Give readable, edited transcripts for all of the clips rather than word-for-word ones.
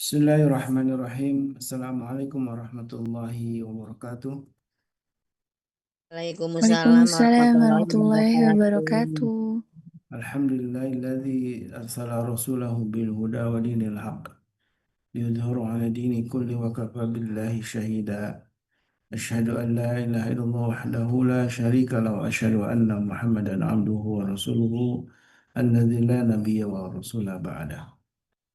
Bismillahirrahmanirrahim. Assalamualaikum warahmatullahi wabarakatuh. Waalaikumsalam Waalaikumsalam warahmatullahi warahmatullahi wabarakatuh. wabarakatuh. Alhamdulillahilladzi arsala rasulahu bil huda wa dinil haq liyudhhiru ala dini kulli wa kafa billahi syahida. Asyhadu an la ilaha illallah wahdahu la syarika lahu wa asyhadu anna Muhammadan abduhu wa rasuluhu alladzi la nabiyya wa rasula ba'dah.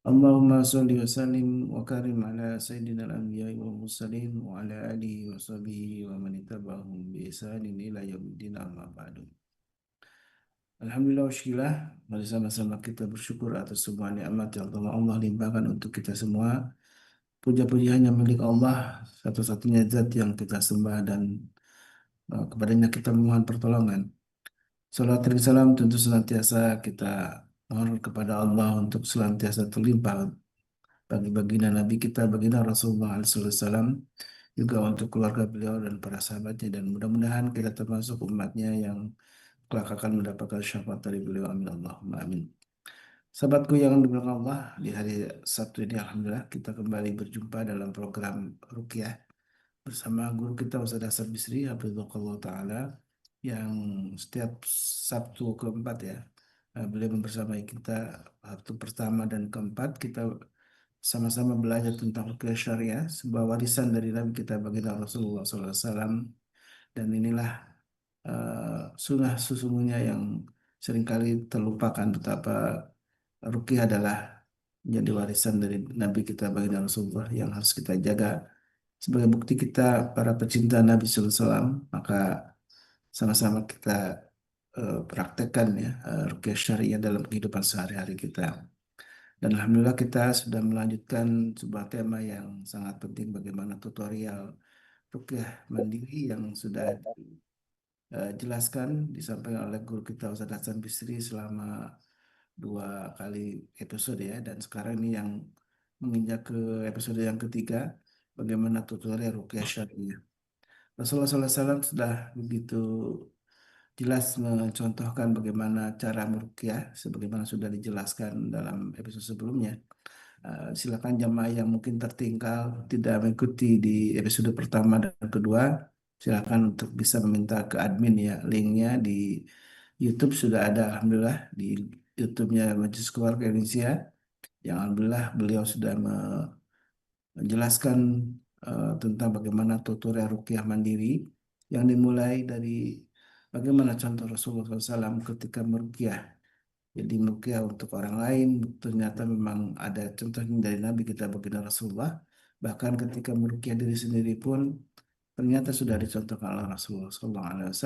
Allahumma salli wa sallim wa karim ala sayyidina al-anbiya wal mursalin wa ala alihi wa sahbihi wa man ittaba'ahum bi ihsanin ila yaumiddin amma ba'du. Alhamdulillah wa syukurillah, mari sama-sama kita bersyukur atas semua nikmat yang telah Allah limpahkan untuk kita semua. Puja-puji hanya milik Allah, satu-satunya zat yang kita sembah dan kepadanya kita memohon pertolongan. Salat dan salam tentu senantiasa kita mohon kepada Allah untuk senantiasa terlimpah bagi baginda Nabi kita, baginda Rasulullah SAW, juga untuk keluarga beliau dan para sahabatnya, dan mudah-mudahan kita termasuk umatnya yang kelak akan mendapatkan syafaat dari beliau. Amin Allahumma amin. Sahabatku yang dimuliakan Allah, di hari Sabtu ini Alhamdulillah kita kembali berjumpa dalam program Ruqyah bersama guru kita Ustaz Hasan Bisri Hafizahullah Ta'ala, yang setiap Sabtu keempat ya, beliau membersamai kita. Sabtu pertama dan keempat kita sama-sama belajar tentang ruqyah syariah, sebuah warisan dari Nabi kita baginda Rasulullah SAW. Dan inilah sunnah sesungguhnya yang seringkali terlupakan, betapa ruqyah adalah menjadi warisan dari Nabi kita baginda Rasulullah yang harus kita jaga. Sebagai bukti kita para pecinta Nabi SAW, maka sama-sama kita praktekkan ya ruqyah syariah dalam kehidupan sehari-hari kita. Dan Alhamdulillah kita sudah melanjutkan sebuah tema yang sangat penting, bagaimana tutorial ruqyah mandiri yang sudah dijelaskan, disampaikan oleh guru kita Ustaz Hasan Bisri selama dua kali episode ya. Dan sekarang ini yang menginjak ke episode yang ketiga, bagaimana tutorial ruqyah syariah. Rasulullah SAW sudah begitu jelas mencontohkan bagaimana cara meruqyah sebagaimana sudah dijelaskan dalam episode sebelumnya. Silakan jamaah yang mungkin tertinggal tidak mengikuti di episode pertama dan kedua, silakan untuk bisa meminta ke admin ya, linknya di YouTube sudah ada Alhamdulillah, di YouTube-nya Majelis Keluarga Indonesia, yang Alhamdulillah beliau sudah menjelaskan tentang bagaimana tutorial ruqyah mandiri yang dimulai dari bagaimana contoh Rasulullah SAW ketika meruqyah. Jadi meruqyah untuk orang lain ternyata memang ada contohnya dari Nabi kita baginda Rasulullah. Bahkan ketika meruqyah diri sendiri pun ternyata sudah dicontohkan oleh Rasulullah SAW.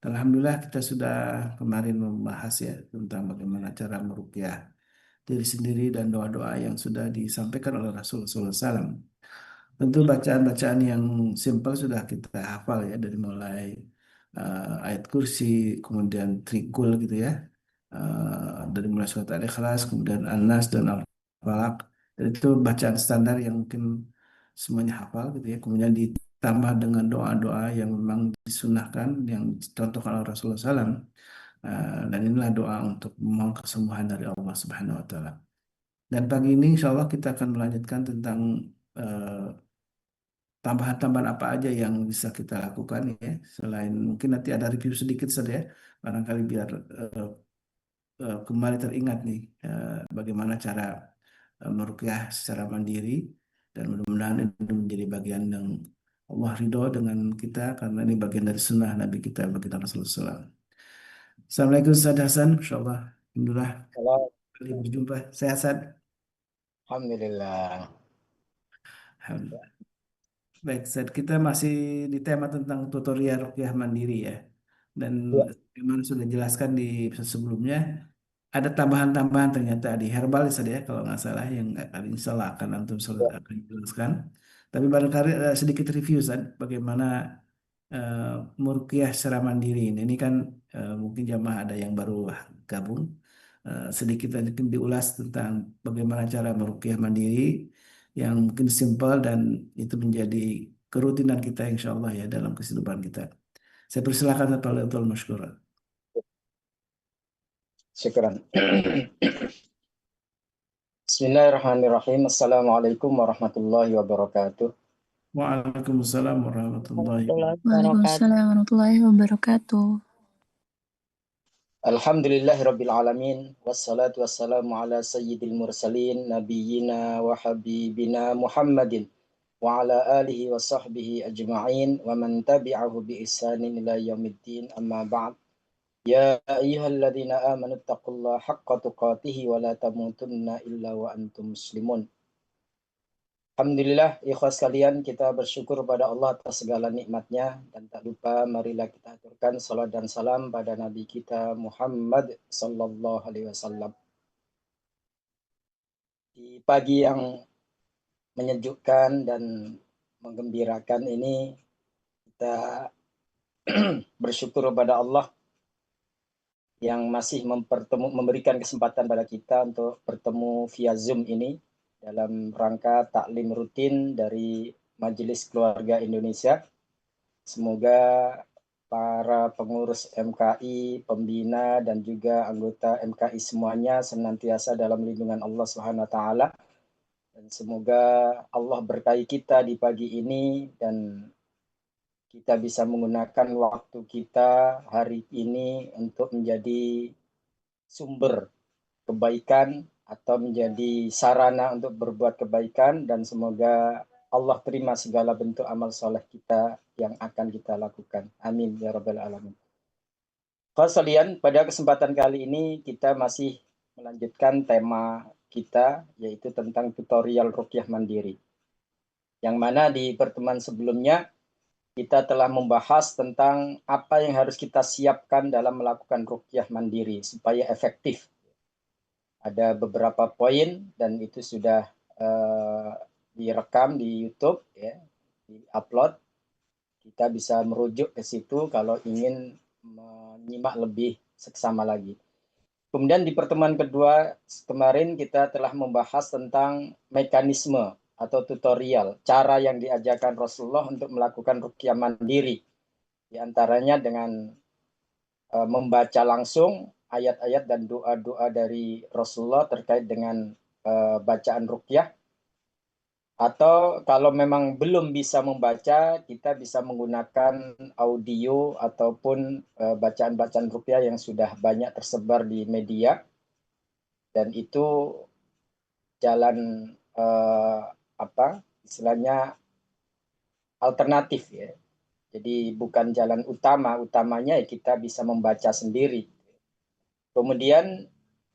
Dan Alhamdulillah kita sudah kemarin membahas ya tentang bagaimana cara meruqyah diri sendiri dan doa-doa yang sudah disampaikan oleh Rasulullah SAW. Tentu bacaan-bacaan yang simpel sudah kita hafal ya, dari mulai ayat kursi, kemudian trikul gitu ya, dari mulai surat Al-Ikhlas, kemudian An-Nas dan Al-Falaq. Dan itu bacaan standar yang mungkin semuanya hafal gitu ya. Kemudian ditambah dengan doa-doa yang memang disunahkan, yang dicontohkan oleh Rasulullah SAW. Dan inilah doa untuk memohon kesembuhan dari Allah Subhanahu Wa Taala. Dan pagi ini insya Allah kita akan melanjutkan tentang eh, tambahan-tambahan apa aja yang bisa kita lakukan ya. Selain mungkin nanti ada review sedikit saja ya, barangkali biar eh, kembali teringat nih bagaimana cara meruqyah secara mandiri, dan mudah-mudahan ini menjadi bagian yang Allah ridho dengan kita karena ini bagian dari sunnah Nabi kita baginda Rasulullah SAW. Assalamualaikum Ustaz Hasan, insyaallah. Alhamdulillah Halo, kali berjumpa. Sehat Ustaz? alhamdulillah. Alhamdulillah. Baik, Ustaz, kita masih di tema tentang tutorial ruqyah mandiri ya. Dan Ya, memang sudah jelaskan di episode sebelumnya, ada tambahan-tambahan ternyata di herbalis ada ya kalau nggak salah, yang insya Allah akan antum ya. akan jelaskan. Tapi barangkali ada sedikit review Ustaz, bagaimana eh, meruqyah secara mandiri ini. Ini kan mungkin jamaah ada yang baru gabung. Sedikit mungkin diulas tentang bagaimana cara meruqyah mandiri yang mungkin simpel dan itu menjadi kerutinan kita insya Allah ya dalam kehidupan kita. Saya persilakan Pak Leotul Masykur. Syukran. Bismillahirrahmanirrahim. Assalamualaikum warahmatullahi wabarakatuh. Waalaikumsalam warahmatullahi wabarakatuh. Waalaikumsalam warahmatullahi wabarakatuh. Alhamdulillahirabbil alamin wassalatu wassalamu ala sayyidil mursalin nabiyyina wa habibina Muhammadin wa ala alihi wa sahbihi ajma'in wa man tabi'ahu bi ihsanin ila yaumiddin amma ba'd. Ya ayyuhalladzina amanu taqullaha haqqa tuqatih wa la tamutunna illa wa antum muslimun. Alhamdulillah, ikhwas sekalian, kita bersyukur pada Allah atas segala nikmatnya dan tak lupa marilah kita aturkan salat dan salam pada Nabi kita Muhammad Sallallahu Alaihi Wasallam. Di pagi yang menyejukkan dan menggembirakan ini, kita bersyukur pada Allah yang masih memberikan kesempatan pada kita untuk bertemu via Zoom ini dalam rangka taklim rutin dari Majelis Keluarga Indonesia. Semoga para pengurus MKI, pembina, dan juga anggota MKI semuanya senantiasa dalam lindungan Allah Subhanahu wa Ta'ala. Dan semoga Allah berkahi kita di pagi ini dan kita bisa menggunakan waktu kita hari ini untuk menjadi sumber kebaikan atau menjadi sarana untuk berbuat kebaikan, dan semoga Allah terima segala bentuk amal soleh kita yang akan kita lakukan. Amin ya rabbal alamin. Sekalian, pada kesempatan kali ini kita masih melanjutkan tema kita, yaitu tentang tutorial ruqyah mandiri. Yang mana di pertemuan sebelumnya kita telah membahas tentang apa yang harus kita siapkan dalam melakukan ruqyah mandiri supaya efektif. Ada beberapa poin dan itu sudah direkam di YouTube, ya, di-upload. Kita bisa merujuk ke situ kalau ingin menyimak lebih seksama lagi. Kemudian di pertemuan kedua kemarin kita telah membahas tentang mekanisme atau tutorial, cara yang diajarkan Rasulullah untuk melakukan ruqyah mandiri. Di antaranya dengan membaca langsung ayat-ayat dan doa-doa dari Rasulullah terkait dengan bacaan ruqyah. Atau kalau memang belum bisa membaca, kita bisa menggunakan audio ataupun bacaan-bacaan ruqyah yang sudah banyak tersebar di media. Dan itu jalan istilahnya alternatif, ya. Jadi bukan jalan utamanya ya kita bisa membaca sendiri. Kemudian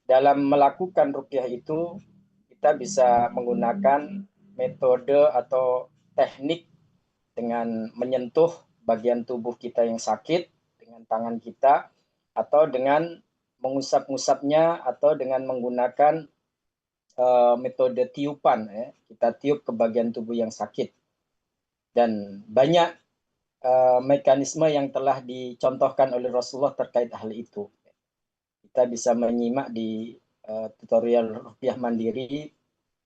dalam melakukan ruqyah itu kita bisa menggunakan metode atau teknik dengan menyentuh bagian tubuh kita yang sakit dengan tangan kita, atau dengan mengusap-ngusapnya, atau dengan menggunakan metode tiupan, ya. Kita tiup ke bagian tubuh yang sakit. Dan banyak mekanisme yang telah dicontohkan oleh Rasulullah terkait hal itu. Kita bisa menyimak di tutorial ruqyah mandiri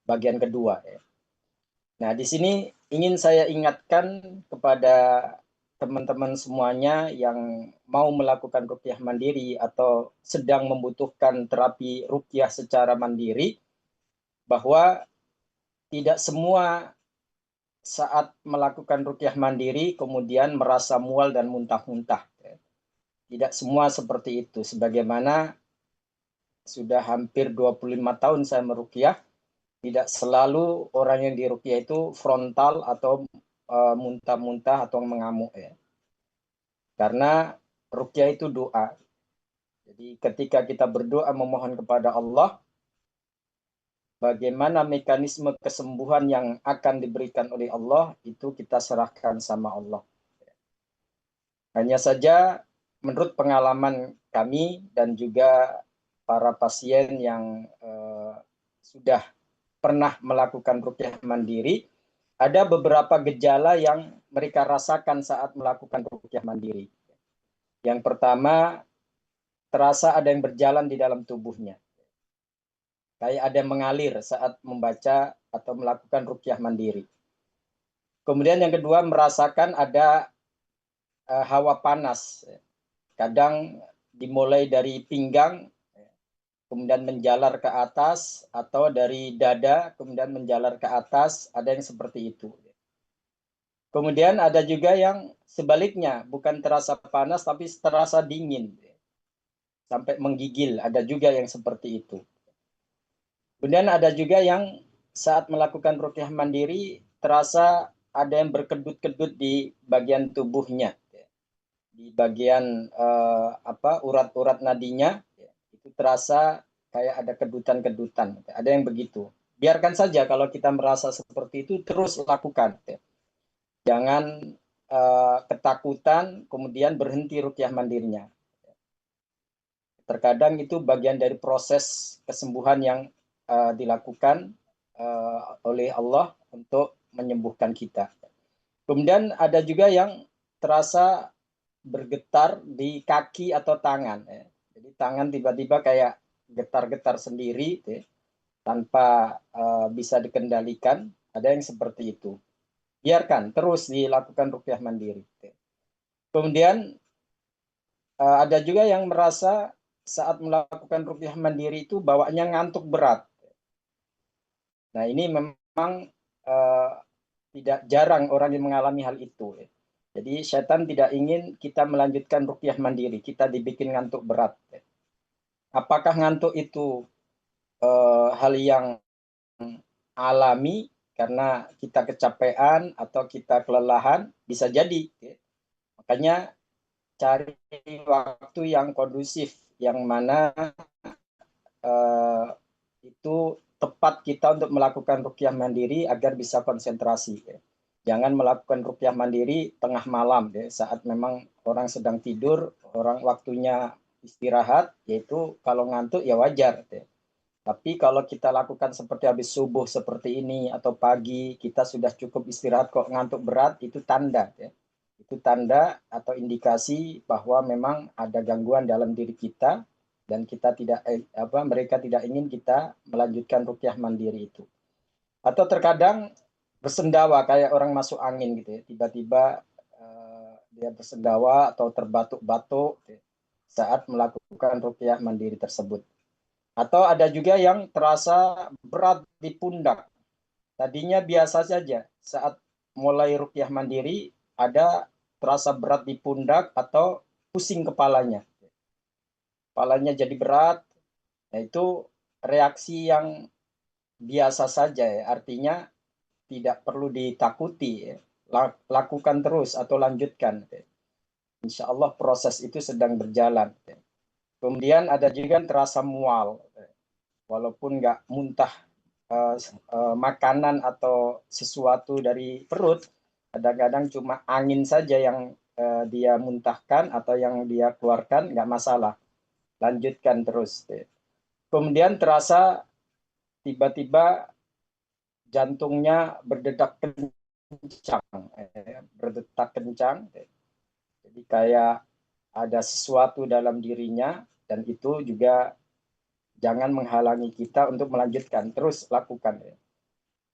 bagian kedua, ya. Nah, di sini ingin saya ingatkan kepada teman-teman semuanya yang mau melakukan ruqyah mandiri atau sedang membutuhkan terapi ruqyah secara mandiri, bahwa tidak semua saat melakukan ruqyah mandiri kemudian merasa mual dan muntah-muntah. Tidak semua seperti itu. Sebagaimana sudah hampir 25 tahun saya meruqyah, tidak selalu orang yang diruqyah itu frontal atau muntah-muntah atau mengamuk, ya. Karena ruqyah itu doa. Jadi ketika kita berdoa memohon kepada Allah, bagaimana mekanisme kesembuhan yang akan diberikan oleh Allah itu kita serahkan sama Allah. Hanya saja menurut pengalaman kami dan juga para pasien yang sudah pernah melakukan ruqyah mandiri, ada beberapa gejala yang mereka rasakan saat melakukan ruqyah mandiri. Yang pertama, terasa ada yang berjalan di dalam tubuhnya. Kayak ada yang mengalir saat membaca atau melakukan ruqyah mandiri. Kemudian yang kedua, merasakan ada hawa panas. Kadang dimulai dari pinggang, kemudian menjalar ke atas, atau dari dada kemudian menjalar ke atas, ada yang seperti itu. Kemudian ada juga yang sebaliknya, bukan terasa panas tapi terasa dingin, sampai menggigil, ada juga yang seperti itu. Kemudian ada juga yang saat melakukan ruqyah mandiri terasa ada yang berkedut-kedut di bagian tubuhnya, di bagian urat-urat nadinya, itu terasa kayak ada kedutan-kedutan, ada yang begitu. Biarkan saja kalau kita merasa seperti itu, terus lakukan. Jangan ketakutan kemudian berhenti ruqyah mandirinya. Terkadang itu bagian dari proses kesembuhan yang dilakukan oleh Allah untuk menyembuhkan kita. Kemudian ada juga yang terasa bergetar di kaki atau tangan. Jadi tangan tiba-tiba kayak getar-getar sendiri, tanpa bisa dikendalikan. Ada yang seperti itu. Biarkan terus dilakukan ruqyah mandiri. Kemudian ada juga yang merasa saat melakukan ruqyah mandiri itu bawaannya ngantuk berat. Nah, ini memang tidak jarang orang yang mengalami hal itu. Jadi setan tidak ingin kita melanjutkan ruqyah mandiri, kita dibikin ngantuk berat. Apakah ngantuk itu hal yang alami karena kita kecapean atau kita kelelahan? Bisa jadi. Makanya cari waktu yang kondusif, yang mana itu tepat kita untuk melakukan ruqyah mandiri agar bisa konsentrasi. Jangan melakukan ruqyah mandiri tengah malam, saat memang orang sedang tidur, orang waktunya istirahat, yaitu kalau ngantuk ya wajar. Tapi kalau kita lakukan seperti habis subuh seperti ini atau pagi, kita sudah cukup istirahat kok ngantuk berat, itu tanda. Itu tanda atau indikasi bahwa memang ada gangguan dalam diri kita, dan kita tidak mereka tidak ingin kita melanjutkan ruqyah mandiri itu. Atau terkadang bersendawa kayak orang masuk angin gitu, tiba-tiba dia bersendawa atau terbatuk-batuk saat melakukan ruqyah mandiri tersebut. Atau ada juga yang terasa berat di pundak. Tadinya biasa saja, saat mulai ruqyah mandiri ada terasa berat di pundak atau pusing kepalanya. Kepalanya jadi berat. Nah, itu reaksi yang biasa saja, artinya tidak perlu ditakuti. Lakukan terus atau lanjutkan. Insya Allah proses itu sedang berjalan. Kemudian ada juga yang terasa mual, walaupun nggak muntah makanan atau sesuatu dari perut, kadang-kadang cuma angin saja yang dia muntahkan atau yang dia keluarkan, nggak masalah. Lanjutkan terus. Kemudian terasa tiba-tiba jantungnya berdetak kencang, jadi kayak ada sesuatu dalam dirinya, dan itu juga jangan menghalangi kita untuk melanjutkan, terus lakukan.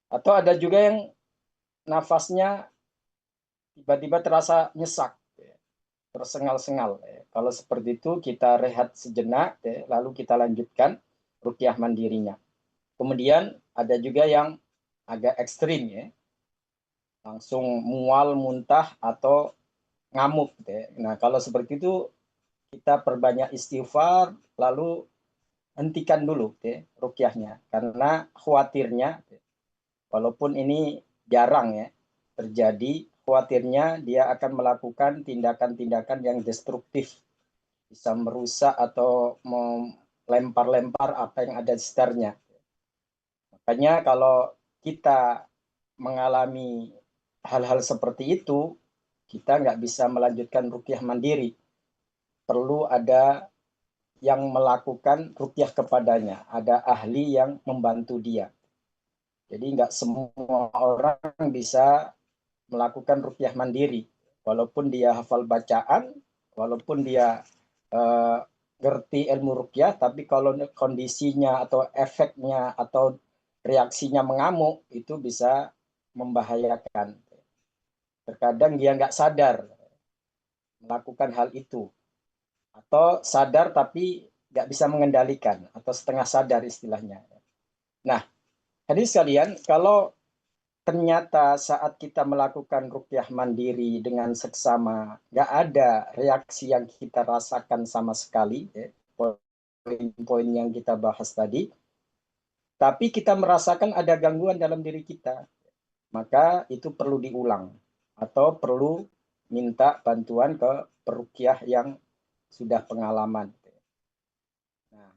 Atau ada juga yang nafasnya tiba-tiba terasa nyesak, tersengal-sengal. Kalau seperti itu kita rehat sejenak, lalu kita lanjutkan ruqyah mandirinya. Kemudian ada juga yang agak ekstrim, langsung mual, muntah, atau ngamuk. Nah, kalau seperti itu kita perbanyak istighfar, lalu hentikan dulu ruqyahnya, karena khawatirnya, walaupun ini jarang terjadi, khawatirnya dia akan melakukan tindakan-tindakan yang destruktif, bisa merusak atau melempar-lempar apa yang ada di sekitarnya. Makanya kalau kita mengalami hal-hal seperti itu, kita nggak bisa melanjutkan ruqyah mandiri. Perlu ada yang melakukan ruqyah kepadanya, ada ahli yang membantu dia. Jadi nggak semua orang bisa melakukan ruqyah mandiri, walaupun dia hafal bacaan, walaupun dia ngerti ilmu ruqyah, tapi kalau kondisinya atau efeknya atau reaksinya mengamuk, itu bisa membahayakan. Terkadang dia nggak sadar melakukan hal itu, atau sadar tapi nggak bisa mengendalikan atau setengah sadar istilahnya. Nah, hadirin sekalian, kalau ternyata saat kita melakukan ruqyah mandiri dengan seksama, nggak ada reaksi yang kita rasakan sama sekali, ya, poin-poin yang kita bahas tadi, tapi kita merasakan ada gangguan dalam diri kita, maka itu perlu diulang atau perlu minta bantuan ke peruqyah yang sudah pengalaman. Nah,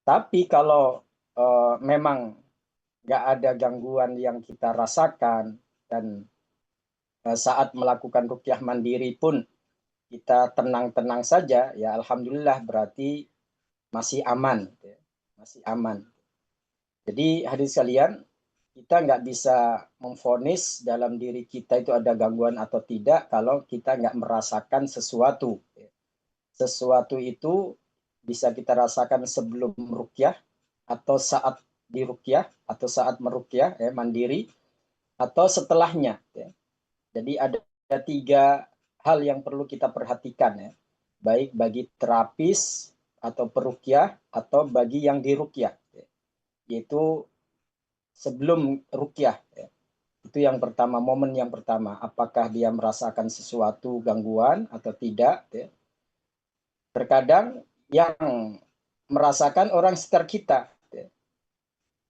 tapi kalau memang nggak ada gangguan yang kita rasakan dan saat melakukan ruqyah mandiri pun kita tenang-tenang saja, ya alhamdulillah berarti masih aman, masih aman. Jadi hadirin sekalian, kita nggak bisa memvonis dalam diri kita itu ada gangguan atau tidak kalau kita nggak merasakan sesuatu. Sesuatu itu bisa kita rasakan sebelum ruqyah atau saat diruqyah atau saat meruqyah ya, mandiri atau setelahnya. Ya. Jadi ada 3 hal yang perlu kita perhatikan ya, baik bagi terapis atau peruqyah atau bagi yang diruqyah, ya. Yaitu sebelum ruqyah. Ya. Itu yang pertama, momen yang pertama, apakah dia merasakan sesuatu gangguan atau tidak. Ya. Terkadang yang merasakan orang sekitar kita.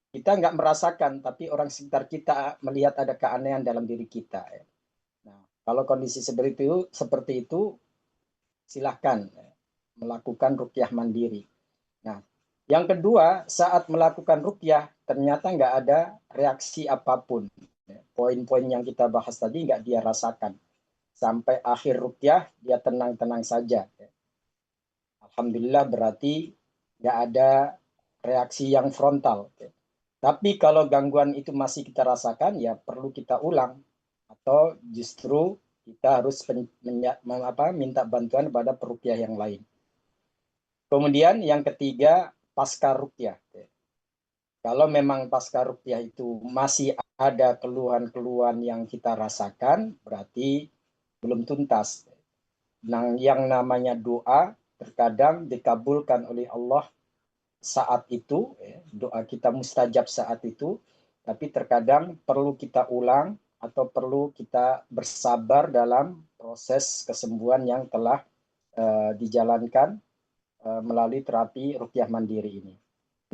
Kita nggak merasakan, tapi orang sekitar kita melihat ada keanehan dalam diri kita. Nah, kalau kondisi seperti itu silahkan melakukan ruqyah mandiri. Nah, yang kedua, saat melakukan ruqyah ternyata nggak ada reaksi apapun. Poin-poin yang kita bahas tadi nggak dia rasakan. Sampai akhir ruqyah dia tenang-tenang saja. Alhamdulillah berarti nggak ada reaksi yang frontal. Tapi kalau gangguan itu masih kita rasakan, ya perlu kita ulang. Atau justru kita harus minta bantuan pada peruqyah yang lain. Kemudian yang ketiga, pasca ruqyah. Kalau memang pasca ruqyah itu masih ada keluhan-keluhan yang kita rasakan, berarti belum tuntas. Nah, yang namanya doa terkadang dikabulkan oleh Allah saat itu, doa kita mustajab saat itu, tapi terkadang perlu kita ulang atau perlu kita bersabar dalam proses kesembuhan yang telah dijalankan melalui terapi ruqyah mandiri ini.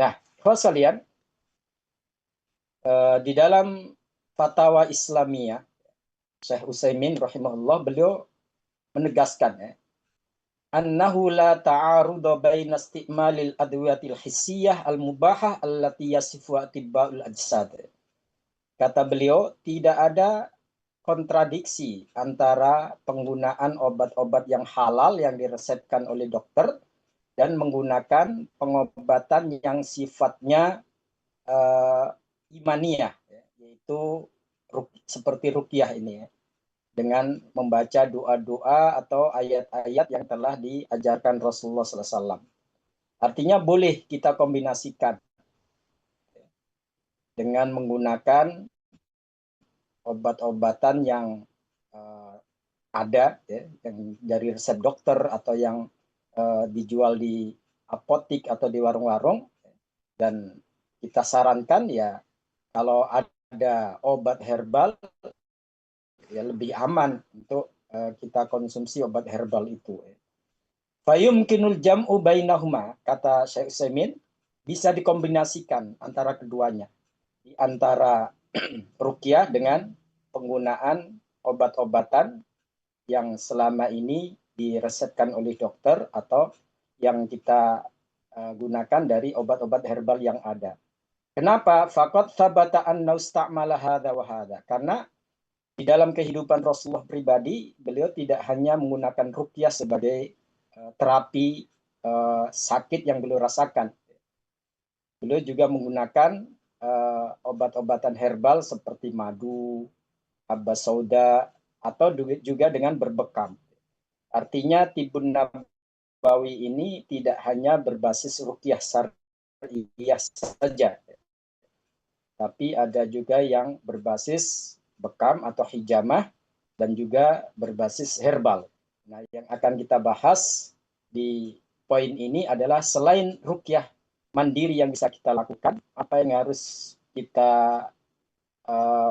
Nah, sekalian, di dalam fatwa Islamiyah, Syekh Utsaimin rahimahullah, beliau menegaskan annahu la ta'arudu baina isti'malil adwiyatil hissiyah al-mubahah allati yasifu atibba'ul ajsad. Kata beliau, tidak ada kontradiksi antara penggunaan obat-obat yang halal yang diresepkan oleh dokter dan menggunakan pengobatan yang sifatnya imaniyah, yaitu seperti ruqyah ini ya, dengan membaca doa-doa atau ayat-ayat yang telah diajarkan Rasulullah SAW. Artinya boleh kita kombinasikan dengan menggunakan obat-obatan yang ada, ya, yang dari resep dokter atau yang dijual di apotik atau di warung-warung, dan kita sarankan ya kalau ada obat herbal ya lebih aman untuk kita konsumsi obat herbal itu. Fayumkinul jam'u bainahuma, kata Syekh Utsaimin, bisa dikombinasikan antara keduanya. Di antara ruqyah dengan penggunaan obat-obatan yang selama ini diresepkan oleh dokter atau yang kita gunakan dari obat-obat herbal yang ada. Kenapa? Faqad thabata anna ustamala hadza wa hadza. Karena di dalam kehidupan Rasulullah pribadi, beliau tidak hanya menggunakan ruqyah sebagai terapi sakit yang beliau rasakan. Beliau juga menggunakan obat-obatan herbal seperti madu, habba sauda, atau juga dengan berbekam. Artinya tibun nabawi ini tidak hanya berbasis ruqyah syar'iyyah saja, tapi ada juga yang berbasis bekam atau hijamah dan juga berbasis herbal. Nah, yang akan kita bahas di poin ini adalah selain ruqyah mandiri yang bisa kita lakukan, apa yang harus kita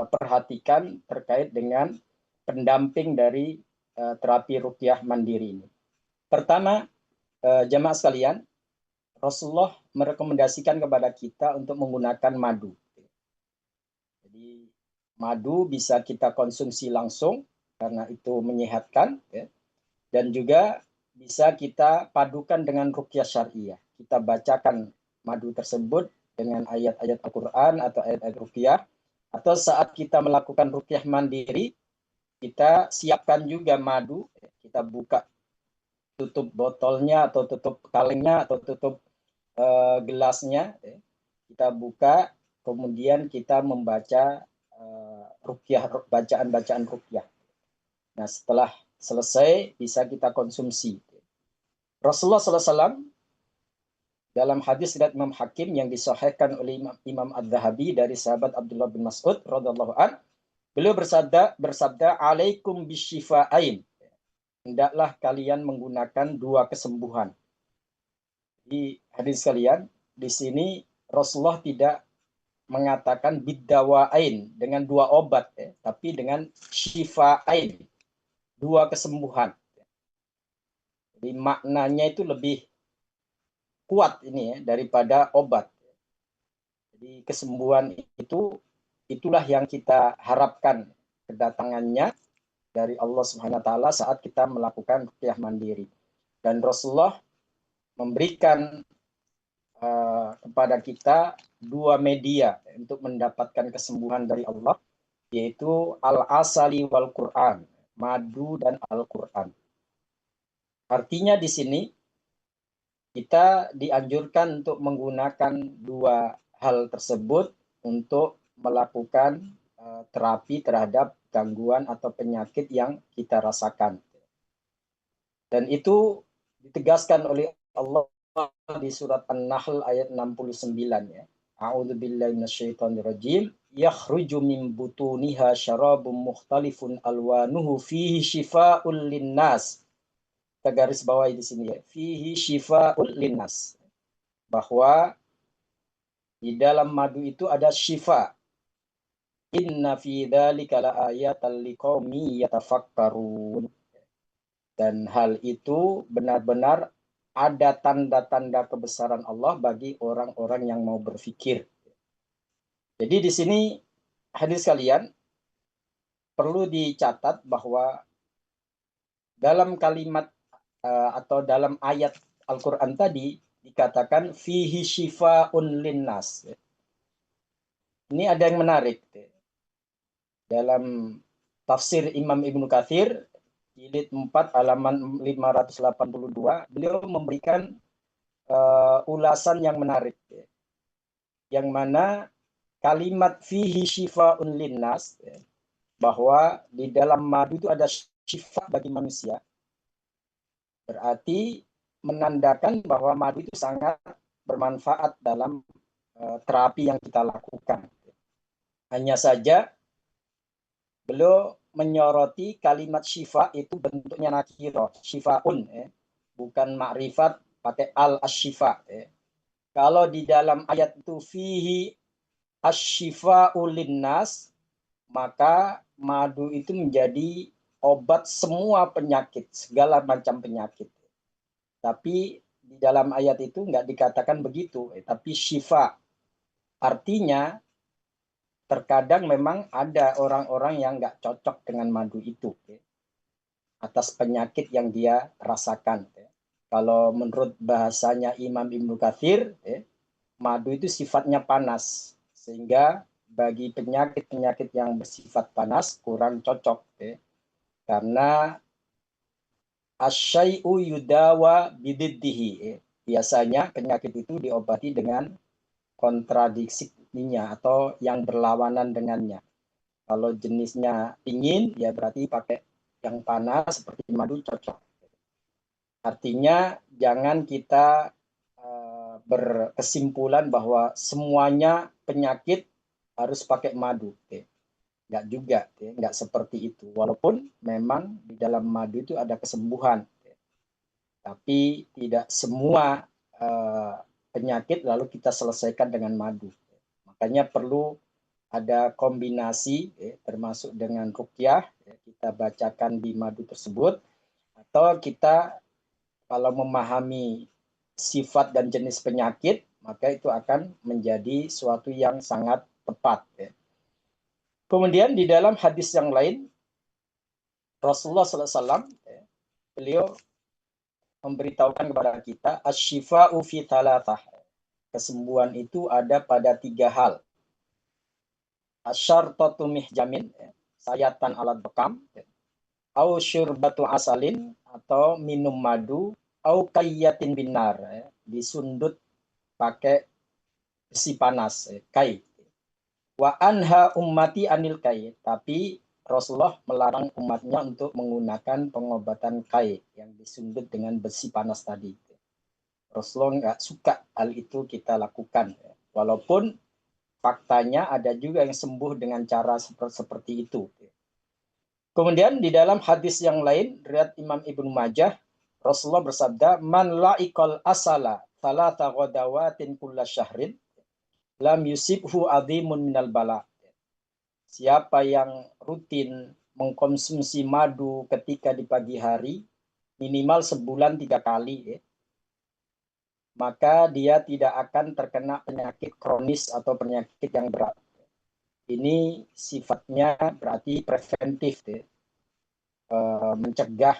perhatikan terkait dengan pendamping dari terapi ruqyah mandiri ini. Pertama, jamaah sekalian, Rasulullah merekomendasikan kepada kita untuk menggunakan madu. Jadi madu bisa kita konsumsi langsung karena itu menyehatkan, ya. Dan juga bisa kita padukan dengan ruqyah syariah. Kita bacakan madu tersebut dengan ayat-ayat Al-Quran atau ayat-ayat ruqyah. Atau saat kita melakukan ruqyah mandiri, kita siapkan juga madu, kita buka tutup botolnya atau tutup kalengnya atau tutup gelasnya, kita buka, kemudian kita membaca ruqyah, bacaan-bacaan ruqyah. Nah, setelah selesai bisa kita konsumsi. Rasulullah SAW dalam hadis riwayat Imam Hakim yang disahihkan oleh Imam Adz-Dzahabi dari sahabat Abdullah bin Mas'ud radhiyallahu an, beliau bersabda alaikum bisyifa'ain, hendaklah kalian menggunakan dua kesembuhan. Di hadis kalian di sini Rasulullah tidak mengatakan biddawa'ain dengan dua obat, tapi dengan syifa'ain, dua kesembuhan. Jadi maknanya itu lebih kuat ini ya daripada obat. Jadi kesembuhan itu itulah yang kita harapkan kedatangannya dari Allah Subhanahu wa taala saat kita melakukan ruqyah mandiri. Dan Rasulullah memberikan kepada kita dua media untuk mendapatkan kesembuhan dari Allah, yaitu al-asali wal Quran, madu dan Al-Quran. Artinya di sini kita dianjurkan untuk menggunakan dua hal tersebut untuk melakukan terapi terhadap gangguan atau penyakit yang kita rasakan. Dan itu ditegaskan oleh Allah di surat An-Nahl ayat 69 ya. A'udzubillahi minasyaitonirrajim. Yakhruju min butuniha syarabun mukhtalifun alwanuhu fihi syifa'un linnas. Kita garis bawahi di sini ya. Fihi syifa'un linnas. Bahwa di dalam madu itu ada syifa. Inna fi dzalika laayatan liqaumi yatafakkarun. Dan hal itu benar-benar ada tanda-tanda kebesaran Allah bagi orang-orang yang mau berfikir. Jadi di sini hadis kalian perlu dicatat bahwa dalam kalimat atau dalam ayat Al-Quran tadi dikatakan fihi syifa'un linnas. Ini ada yang menarik. Dalam tafsir Imam Ibnu Katsir jilid 4 halaman 582, beliau memberikan ulasan yang menarik. Yang mana kalimat fihi syifa'un linnas, bahwa di dalam madu itu ada syifa bagi manusia, berarti menandakan bahwa madu itu sangat bermanfaat dalam terapi yang kita lakukan. Hanya saja beliau menyoroti kalimat syifa itu bentuknya nakiro, syifa'un, bukan makrifat pakai al-asyifa. Kalau di dalam ayat itu fihi asyifa'u linnas, maka madu itu menjadi obat semua penyakit, segala macam penyakit. Tapi di dalam ayat itu nggak dikatakan begitu, tapi syifa. Artinya terkadang memang ada orang-orang yang nggak cocok dengan madu itu atas penyakit yang dia rasakan. Kalau menurut bahasanya Imam Ibnu Katsir, madu itu sifatnya panas, sehingga bagi penyakit-penyakit yang bersifat panas kurang cocok, karena asyai'u yudawa bididdihi. Biasanya penyakit itu diobati dengan kontradiksinya atau yang berlawanan dengannya. Kalau jenisnya dingin, ya berarti pakai yang panas seperti madu cocok. Artinya jangan kita berkesimpulan bahwa semuanya penyakit harus pakai madu. Enggak juga, enggak seperti itu. Walaupun memang di dalam madu itu ada kesembuhan. Tapi tidak semua penyakit lalu kita selesaikan dengan madu. Makanya perlu ada kombinasi, termasuk dengan ruqyah, kita bacakan di madu tersebut, atau kita kalau memahami sifat dan jenis penyakit, maka itu akan menjadi suatu yang sangat tepat. Kemudian di dalam hadis yang lain, Rasulullah SAW, beliau memberitahukan kepada kita, asy-syifa'u fi thalathah. Kesembuhan itu ada pada 3 hal. Asyartatu mihjamin, sayatan alat bekam, au syurbatu asalin, atau minum madu, au kayyatin binar, disundut pakai besi panas, kai. Wa anha ummati anil kai, tapi Rasulullah melarang umatnya untuk menggunakan pengobatan kai yang disundut dengan besi panas tadi. Rasulullah nggak suka hal itu kita lakukan, walaupun faktanya ada juga yang sembuh dengan cara seperti itu. Kemudian di dalam hadis yang lain, riwayat Imam Ibnu Majah, Rasulullah bersabda, "Man la'iqal asala thalatha ghadawatin kulla syahrin, lam yusibhu adhimun minal bala." Siapa yang rutin mengkonsumsi madu ketika di pagi hari, minimal sebulan 3 kali, maka dia tidak akan terkena penyakit kronis atau penyakit yang berat. Ini sifatnya berarti preventif, mencegah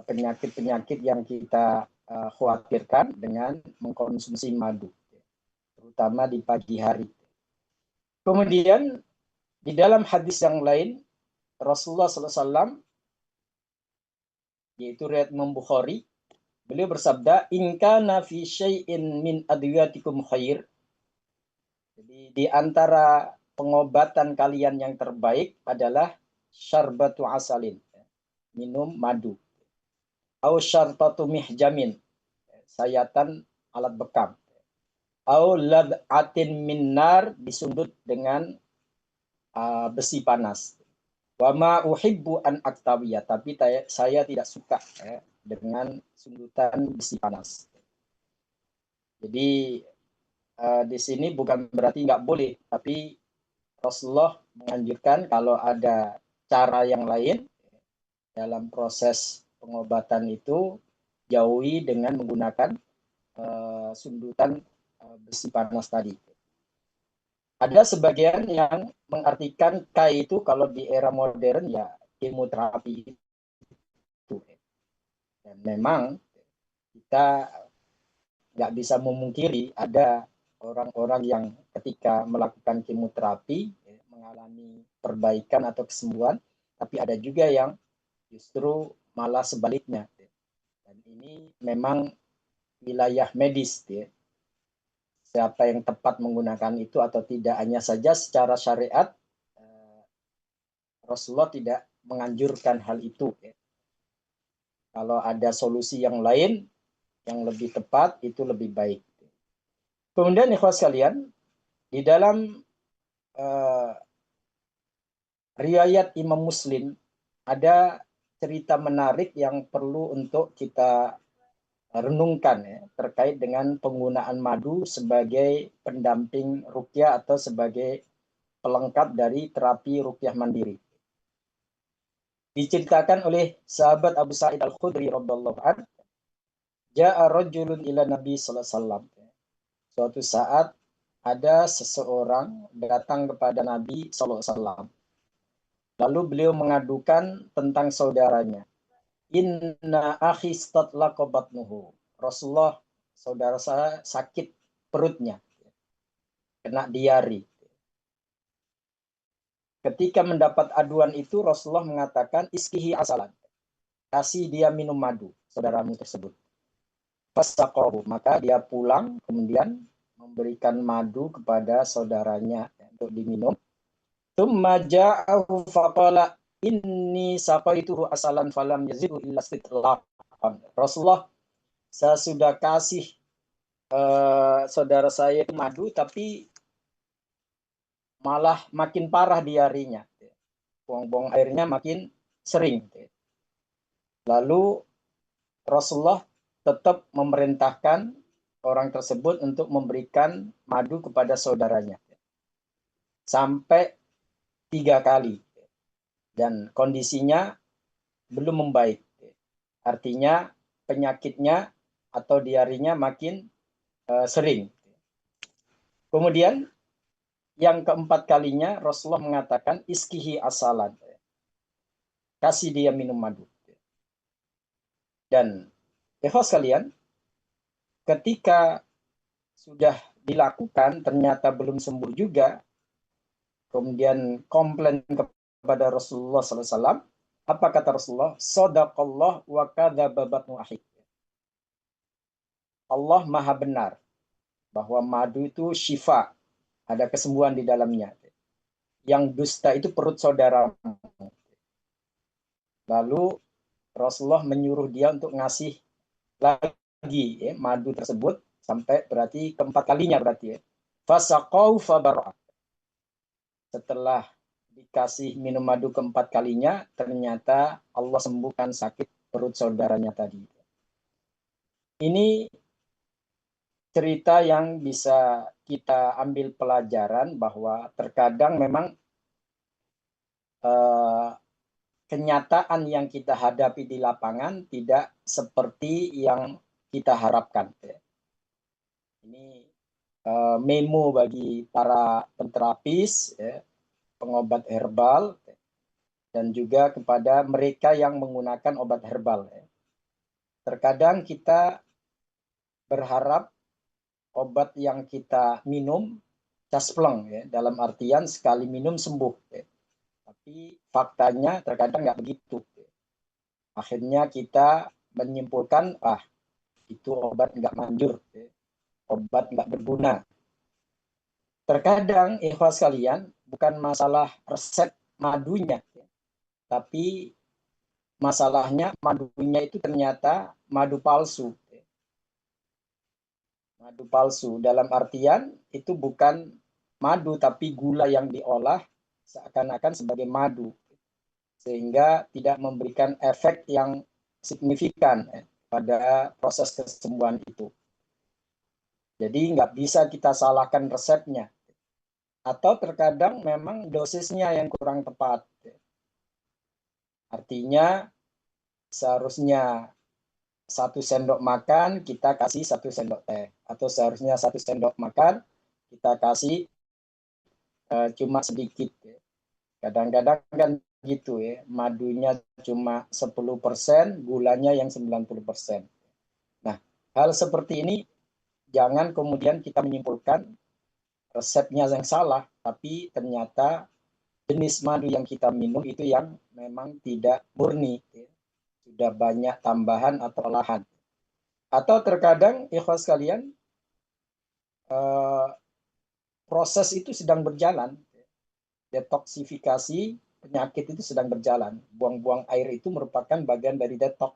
penyakit-penyakit yang kita khawatirkan dengan mengkonsumsi madu, terutama di pagi hari. Kemudian di dalam hadis yang lain, Rasulullah SAW, yaitu riwayat Imam Bukhari, beliau bersabda, "In kana fi syai'in min adwiyatikum khair." Jadi di antara pengobatan kalian yang terbaik adalah syarbatu asalin, minum madu. Au syartatu mihjamin, sayatan alat bekam. Au lad'atin minnar, disundut dengan besi panas. Wa ma uhibbu an aktawiya, tapi saya tidak suka dengan sundutan besi panas. Jadi di sini bukan berarti nggak boleh, tapi Rasulullah menganjurkan kalau ada cara yang lain dalam proses pengobatan itu, jauhi dengan menggunakan sundutan besi panas tadi. Ada sebagian yang mengartikan kai itu kalau di era modern ya kemoterapi itu. Dan memang kita nggak bisa memungkiri ada orang-orang yang ketika melakukan kemoterapi mengalami perbaikan atau kesembuhan, tapi ada juga yang justru malah sebaliknya. Dan ini memang wilayah medis, siapa yang tepat menggunakan itu atau tidak. Hanya saja secara syariat Rasulullah tidak menganjurkan hal itu. Kalau ada solusi yang lain yang lebih tepat, itu lebih baik. Kemudian ikhwas sekalian, di dalam riwayat Imam Muslim ada cerita menarik yang perlu untuk kita renungkan terkait dengan penggunaan madu sebagai pendamping ruqyah atau sebagai pelengkap dari terapi ruqyah mandiri. Diceritakan oleh sahabat Abu Sa'id Al-Khudri radhiyallahu anhu, ja'a rajulun ila Nabi sallallahu alaihi wasallam. Suatu saat ada seseorang datang kepada Nabi sallallahu alaihi wasallam. Lalu beliau mengadukan tentang saudaranya. Inna akhi statlaqa batnuhu. Rasulullah, saudara saya sakit perutnya, kena diari. Ketika mendapat aduan itu, Rasulullah mengatakan, iskihi asalan, kasih dia minum madu, saudaramu tersebut. Fasaqahu, maka dia pulang, kemudian memberikan madu kepada saudaranya untuk diminum. Tsumma ja'ahu faqala inni saqaituhu asalan falam yazidhu illa istitlaqan. Rasulullah, saya sudah kasih saudara saya madu, tapi malah makin parah diarinya. Buang-buang airnya makin sering. Lalu Rasulullah tetap memerintahkan orang tersebut untuk memberikan madu kepada saudaranya sampai 3 kali dan kondisinya belum membaik. Artinya penyakitnya atau diarinya makin sering. Kemudian yang keempat kalinya Rasulullah mengatakan iskihi asalan, kasih dia minum madu. Dan ikhwas sekalian, ketika sudah dilakukan ternyata belum sembuh juga, kemudian komplain kepada Rasulullah SAW, apa kata Rasulullah? Sadaqallah wa kadzaba batnu akhik. Allah maha benar bahwa madu itu syifa, ada kesembuhan di dalamnya. Yang dusta itu perut saudara. Lalu Rasulullah menyuruh dia untuk ngasih lagi madu tersebut sampai berarti keempat kalinya berarti ya. Fasaqau fabara. Setelah dikasih minum madu keempat kalinya, ternyata Allah sembuhkan sakit perut saudaranya tadi. Ini cerita yang bisa kita ambil pelajaran bahwa terkadang memang kenyataan yang kita hadapi di lapangan tidak seperti yang kita harapkan. Ini memo bagi para penterapis, pengobat herbal, dan juga kepada mereka yang menggunakan obat herbal. Terkadang kita berharap obat yang kita minum caspleng, dalam artian sekali minum sembuh. Tapi faktanya terkadang nggak begitu. Akhirnya kita menyimpulkan, itu obat nggak manjur, obat nggak berguna. Terkadang, ikhwas sekalian, bukan masalah resep madunya, tapi masalahnya madunya itu ternyata madu palsu. Madu palsu dalam artian itu bukan madu, tapi gula yang diolah seakan-akan sebagai madu, sehingga tidak memberikan efek yang signifikan pada proses kesembuhan itu. Jadi nggak bisa kita salahkan resepnya. Atau terkadang memang dosisnya yang kurang tepat. Artinya seharusnya 1 sendok makan kita kasih 1 sendok teh. Atau seharusnya 1 sendok makan kita kasih cuma sedikit. Kadang-kadang kan gitu ya, madunya cuma 10%, gulanya yang 90%. Nah, hal seperti ini jangan kemudian kita menyimpulkan resepnya yang salah, tapi ternyata jenis madu yang kita minum itu yang memang tidak murni, sudah banyak tambahan atau olahan. Atau terkadang, ikhwas sekalian, proses itu sedang berjalan, detoksifikasi penyakit itu sedang berjalan. Buang-buang air itu merupakan bagian dari detox.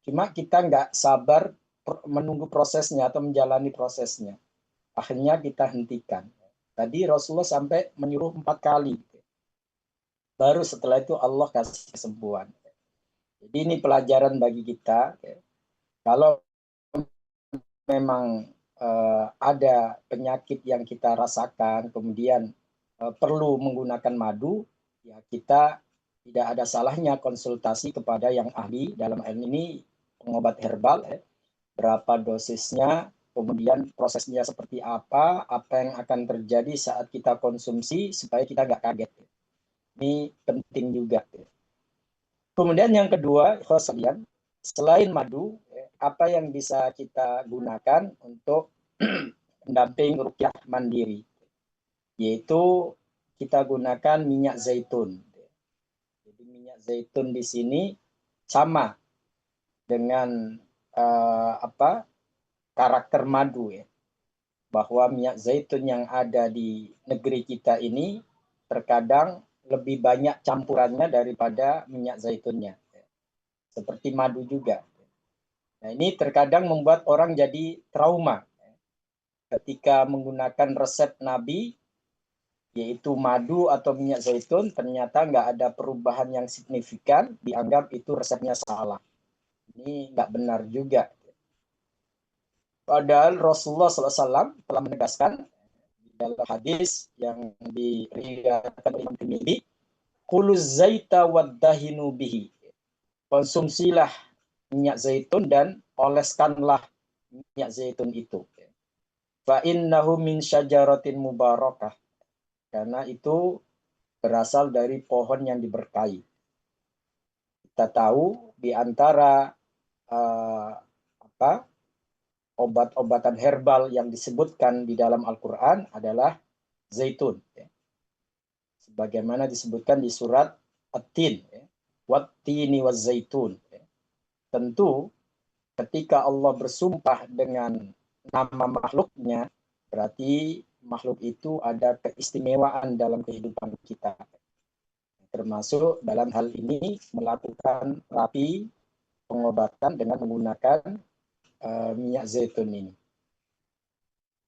Cuma kita nggak sabar menunggu prosesnya atau menjalani prosesnya. Akhirnya kita hentikan. Tadi Rasulullah sampai menyuruh 4 kali. Baru setelah itu Allah kasih kesembuhan. Jadi ini pelajaran bagi kita. Kalau memang ada penyakit yang kita rasakan, kemudian perlu menggunakan madu, ya kita tidak ada salahnya konsultasi kepada yang ahli, dalam hal ini pengobat herbal, berapa dosisnya, kemudian prosesnya seperti apa yang akan terjadi saat kita konsumsi supaya kita nggak kaget. Ini penting juga. Kemudian yang kedua, sekalian, selain madu, apa yang bisa kita gunakan untuk pendamping ruqyah mandiri? Yaitu kita gunakan minyak zaitun. Jadi minyak zaitun di sini sama dengan karakter madu ya. Bahwa minyak zaitun yang ada di negeri kita ini terkadang lebih banyak campurannya daripada minyak zaitunnya. Seperti madu juga. Nah, ini terkadang membuat orang jadi trauma. Ketika menggunakan resep Nabi, yaitu madu atau minyak zaitun, ternyata nggak ada perubahan yang signifikan, dianggap itu resepnya salah. Ini nggak benar juga. Padahal Rasulullah SAW telah menegaskan dalam hadis yang diriwayatkan oleh Imam Tirmidzi, "Quluz zaita waddahinu bihi." Konsumsilah minyak zaitun dan oleskanlah minyak zaitun itu. Fa innahu min syajaratin mubarakah. Karena itu berasal dari pohon yang diberkahi. Kita tahu di antara obat-obatan herbal yang disebutkan di dalam Al-Quran adalah zaitun. Sebagaimana disebutkan di surat At-Tin. Wat-tini waz zaitun. Tentu ketika Allah bersumpah dengan nama makhluknya, berarti makhluk itu ada keistimewaan dalam kehidupan kita. Termasuk dalam hal ini melakukan terapi pengobatan dengan menggunakan minyak zaitun ini.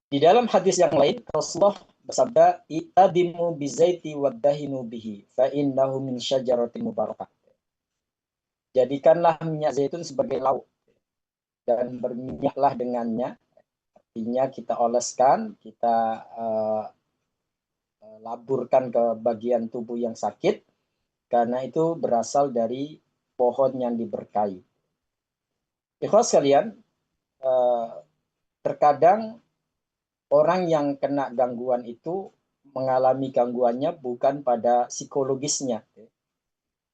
Di dalam hadis yang lain, Rasulullah bersabda, "Itadimu bizaiti waddahinu bihi, fa innahu min syajaratin mubarakah." Jadikanlah minyak zaitun sebagai lauk dan berminyaklah dengannya. Artinya kita oleskan, kita laburkan ke bagian tubuh yang sakit, karena itu berasal dari pohon yang diberkahi. Ikhwas sekalian, terkadang orang yang kena gangguan itu mengalami gangguannya bukan pada psikologisnya,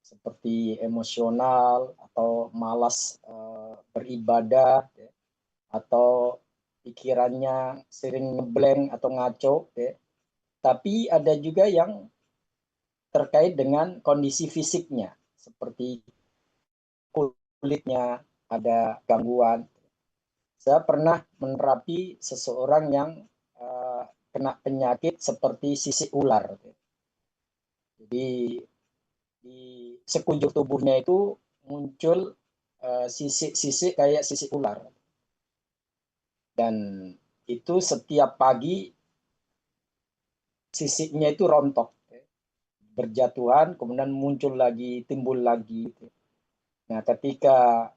seperti emosional atau malas beribadah, atau pikirannya sering ngeblank atau ngaco, tapi ada juga yang terkait dengan kondisi fisiknya, seperti kulitnya ada gangguan. Saya pernah menerapi seseorang yang kena penyakit seperti sisik ular. Jadi di sekujur tubuhnya itu muncul sisik-sisik kayak sisik ular. Dan itu setiap pagi sisiknya itu rontok, berjatuhan, kemudian muncul lagi, timbul lagi. Nah, ketika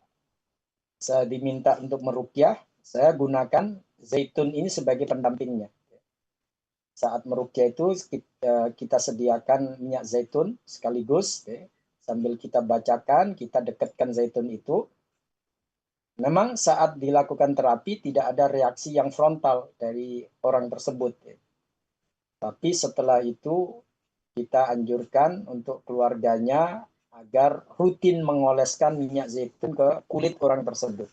saya diminta untuk meruqyah, saya gunakan zaitun ini sebagai pendampingnya. Saat meruqyah itu kita sediakan minyak zaitun sekaligus, sambil kita bacakan, kita dekatkan zaitun itu. Memang saat dilakukan terapi tidak ada reaksi yang frontal dari orang tersebut. Tapi setelah itu kita anjurkan untuk keluarganya agar rutin mengoleskan minyak zaitun ke kulit orang tersebut.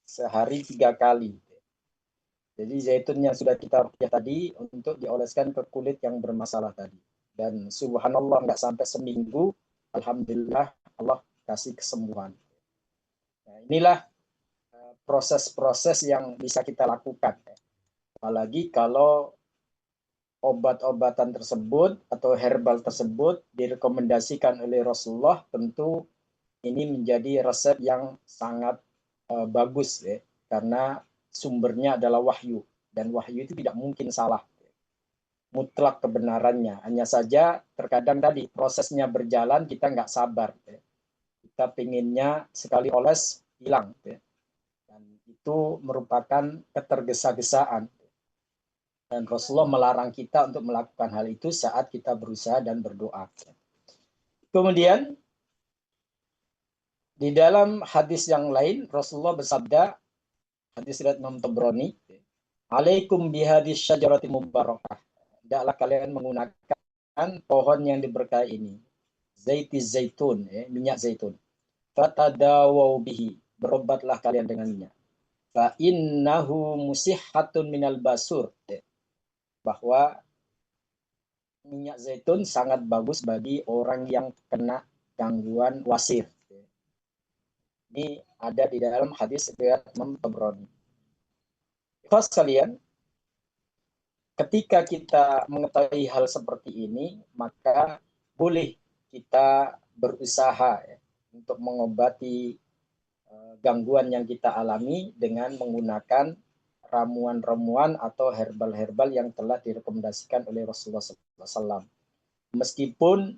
Sehari 3 kali. Jadi zaitun yang sudah kita ruqyah tadi untuk dioleskan ke kulit yang bermasalah tadi. Dan subhanallah nggak sampai seminggu, alhamdulillah Allah kasih kesembuhan. Nah, inilah proses-proses yang bisa kita lakukan. Apalagi kalau obat-obatan tersebut atau herbal tersebut direkomendasikan oleh Rasulullah, tentu ini menjadi resep yang sangat bagus, karena sumbernya adalah wahyu, dan wahyu itu tidak mungkin salah, mutlak kebenarannya. Hanya saja terkadang tadi prosesnya berjalan kita nggak sabar, kita pinginnya sekali oles hilang, dan itu merupakan ketergesa-gesaan, dan Rasulullah melarang kita untuk melakukan hal itu saat kita berusaha dan berdoa. Kemudian di dalam hadis yang lain Rasulullah bersabda, hadis riwayat Imam Tabrani, "Alaikum bihadis syajarati mubarakah." Hendaklah kalian menggunakan pohon yang diberkahi ini. Zaitun, minyak zaitun. Fatadawau bihi, berobatlah kalian dengannya. Fa innahu musihhatun minal basur, bahwa minyak zaitun sangat bagus bagi orang yang kena gangguan wasir. Ini ada di dalam hadis riwayat Imam Tabrani. Ikhwas sekalian, ketika kita mengetahui hal seperti ini, maka boleh kita berusaha untuk mengobati gangguan yang kita alami dengan menggunakan ramuan-ramuan atau herbal-herbal yang telah direkomendasikan oleh Rasulullah SAW. Meskipun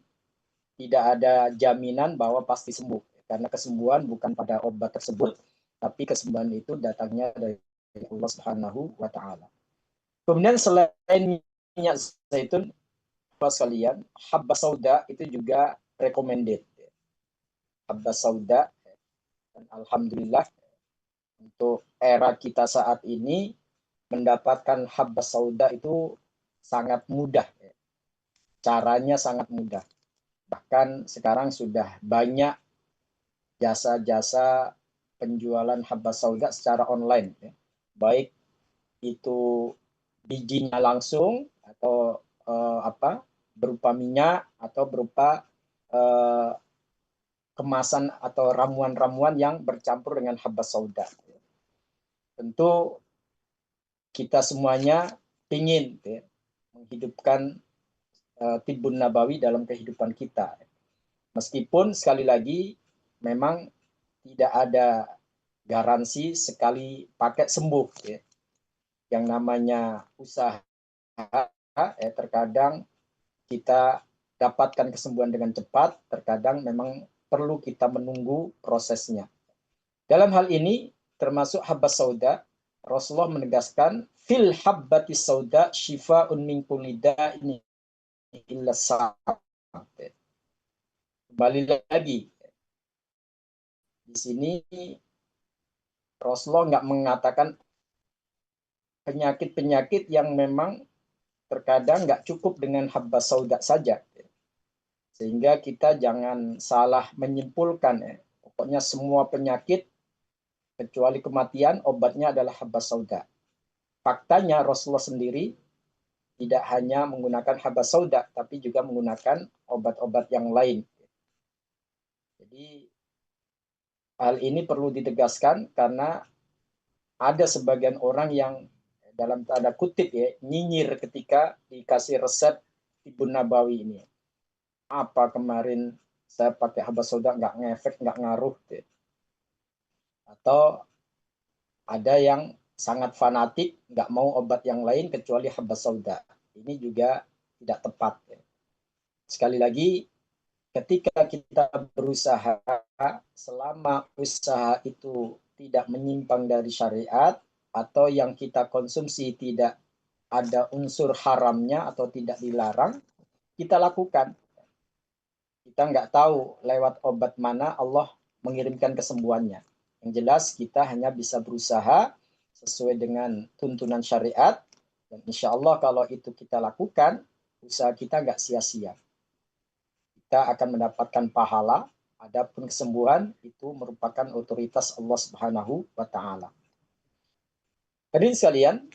tidak ada jaminan bahwa pasti sembuh, karena kesembuhan bukan pada obat tersebut, tapi kesembuhan itu datangnya dari Allah Subhanahu wa taala. Kemudian selain minyak zaitun, Bapak sekalian, habba sauda itu juga recommended. Habba sauda, dan alhamdulillah untuk era kita saat ini mendapatkan habba sauda itu sangat mudah. Caranya sangat mudah. Bahkan sekarang sudah banyak jasa-jasa penjualan habba sauda secara online. Baik itu bijinya langsung atau berupa minyak atau berupa kemasan atau ramuan-ramuan yang bercampur dengan habba sauda. Tentu kita semuanya ingin menghidupkan tibbun nabawi dalam kehidupan kita. Meskipun sekali lagi memang tidak ada garansi sekali pakai sembuh. Yang namanya usaha, terkadang kita dapatkan kesembuhan dengan cepat, terkadang memang perlu kita menunggu prosesnya. Dalam hal ini termasuk habba sauda, Rasulullah menegaskan fil habbati sauda syifa'un min kulli da'in illa sa'. Kembali lagi di sini Rasulullah nggak mengatakan penyakit-penyakit yang memang terkadang nggak cukup dengan habba sauda saja. Sehingga kita jangan salah menyimpulkan. Pokoknya semua penyakit kecuali kematian obatnya adalah habba sauda. Faktanya Rasulullah sendiri tidak hanya menggunakan habba sauda, tapi juga menggunakan obat-obat yang lain. Jadi hal ini perlu ditegaskan karena ada sebagian orang yang dalam tanda kutip nyinyir ketika dikasih resep tibbun nabawi ini. Apa kemarin saya pakai habba sauda nggak ngefek, nggak ngaruh. Atau ada yang sangat fanatik, nggak mau obat yang lain kecuali habba sauda. Ini juga tidak tepat. Sekali lagi, ketika kita berusaha, selama usaha itu tidak menyimpang dari syariat, atau yang kita konsumsi tidak ada unsur haramnya atau tidak dilarang, kita lakukan. Kita nggak tahu lewat obat mana Allah mengirimkan kesembuhannya. Yang jelas kita hanya bisa berusaha sesuai dengan tuntunan syariat, dan insya Allah kalau itu kita lakukan, usaha kita nggak sia-sia. Kita akan mendapatkan pahala, adapun kesembuhan itu merupakan otoritas Allah Subhanahu wa taala. Hadirin sekalian,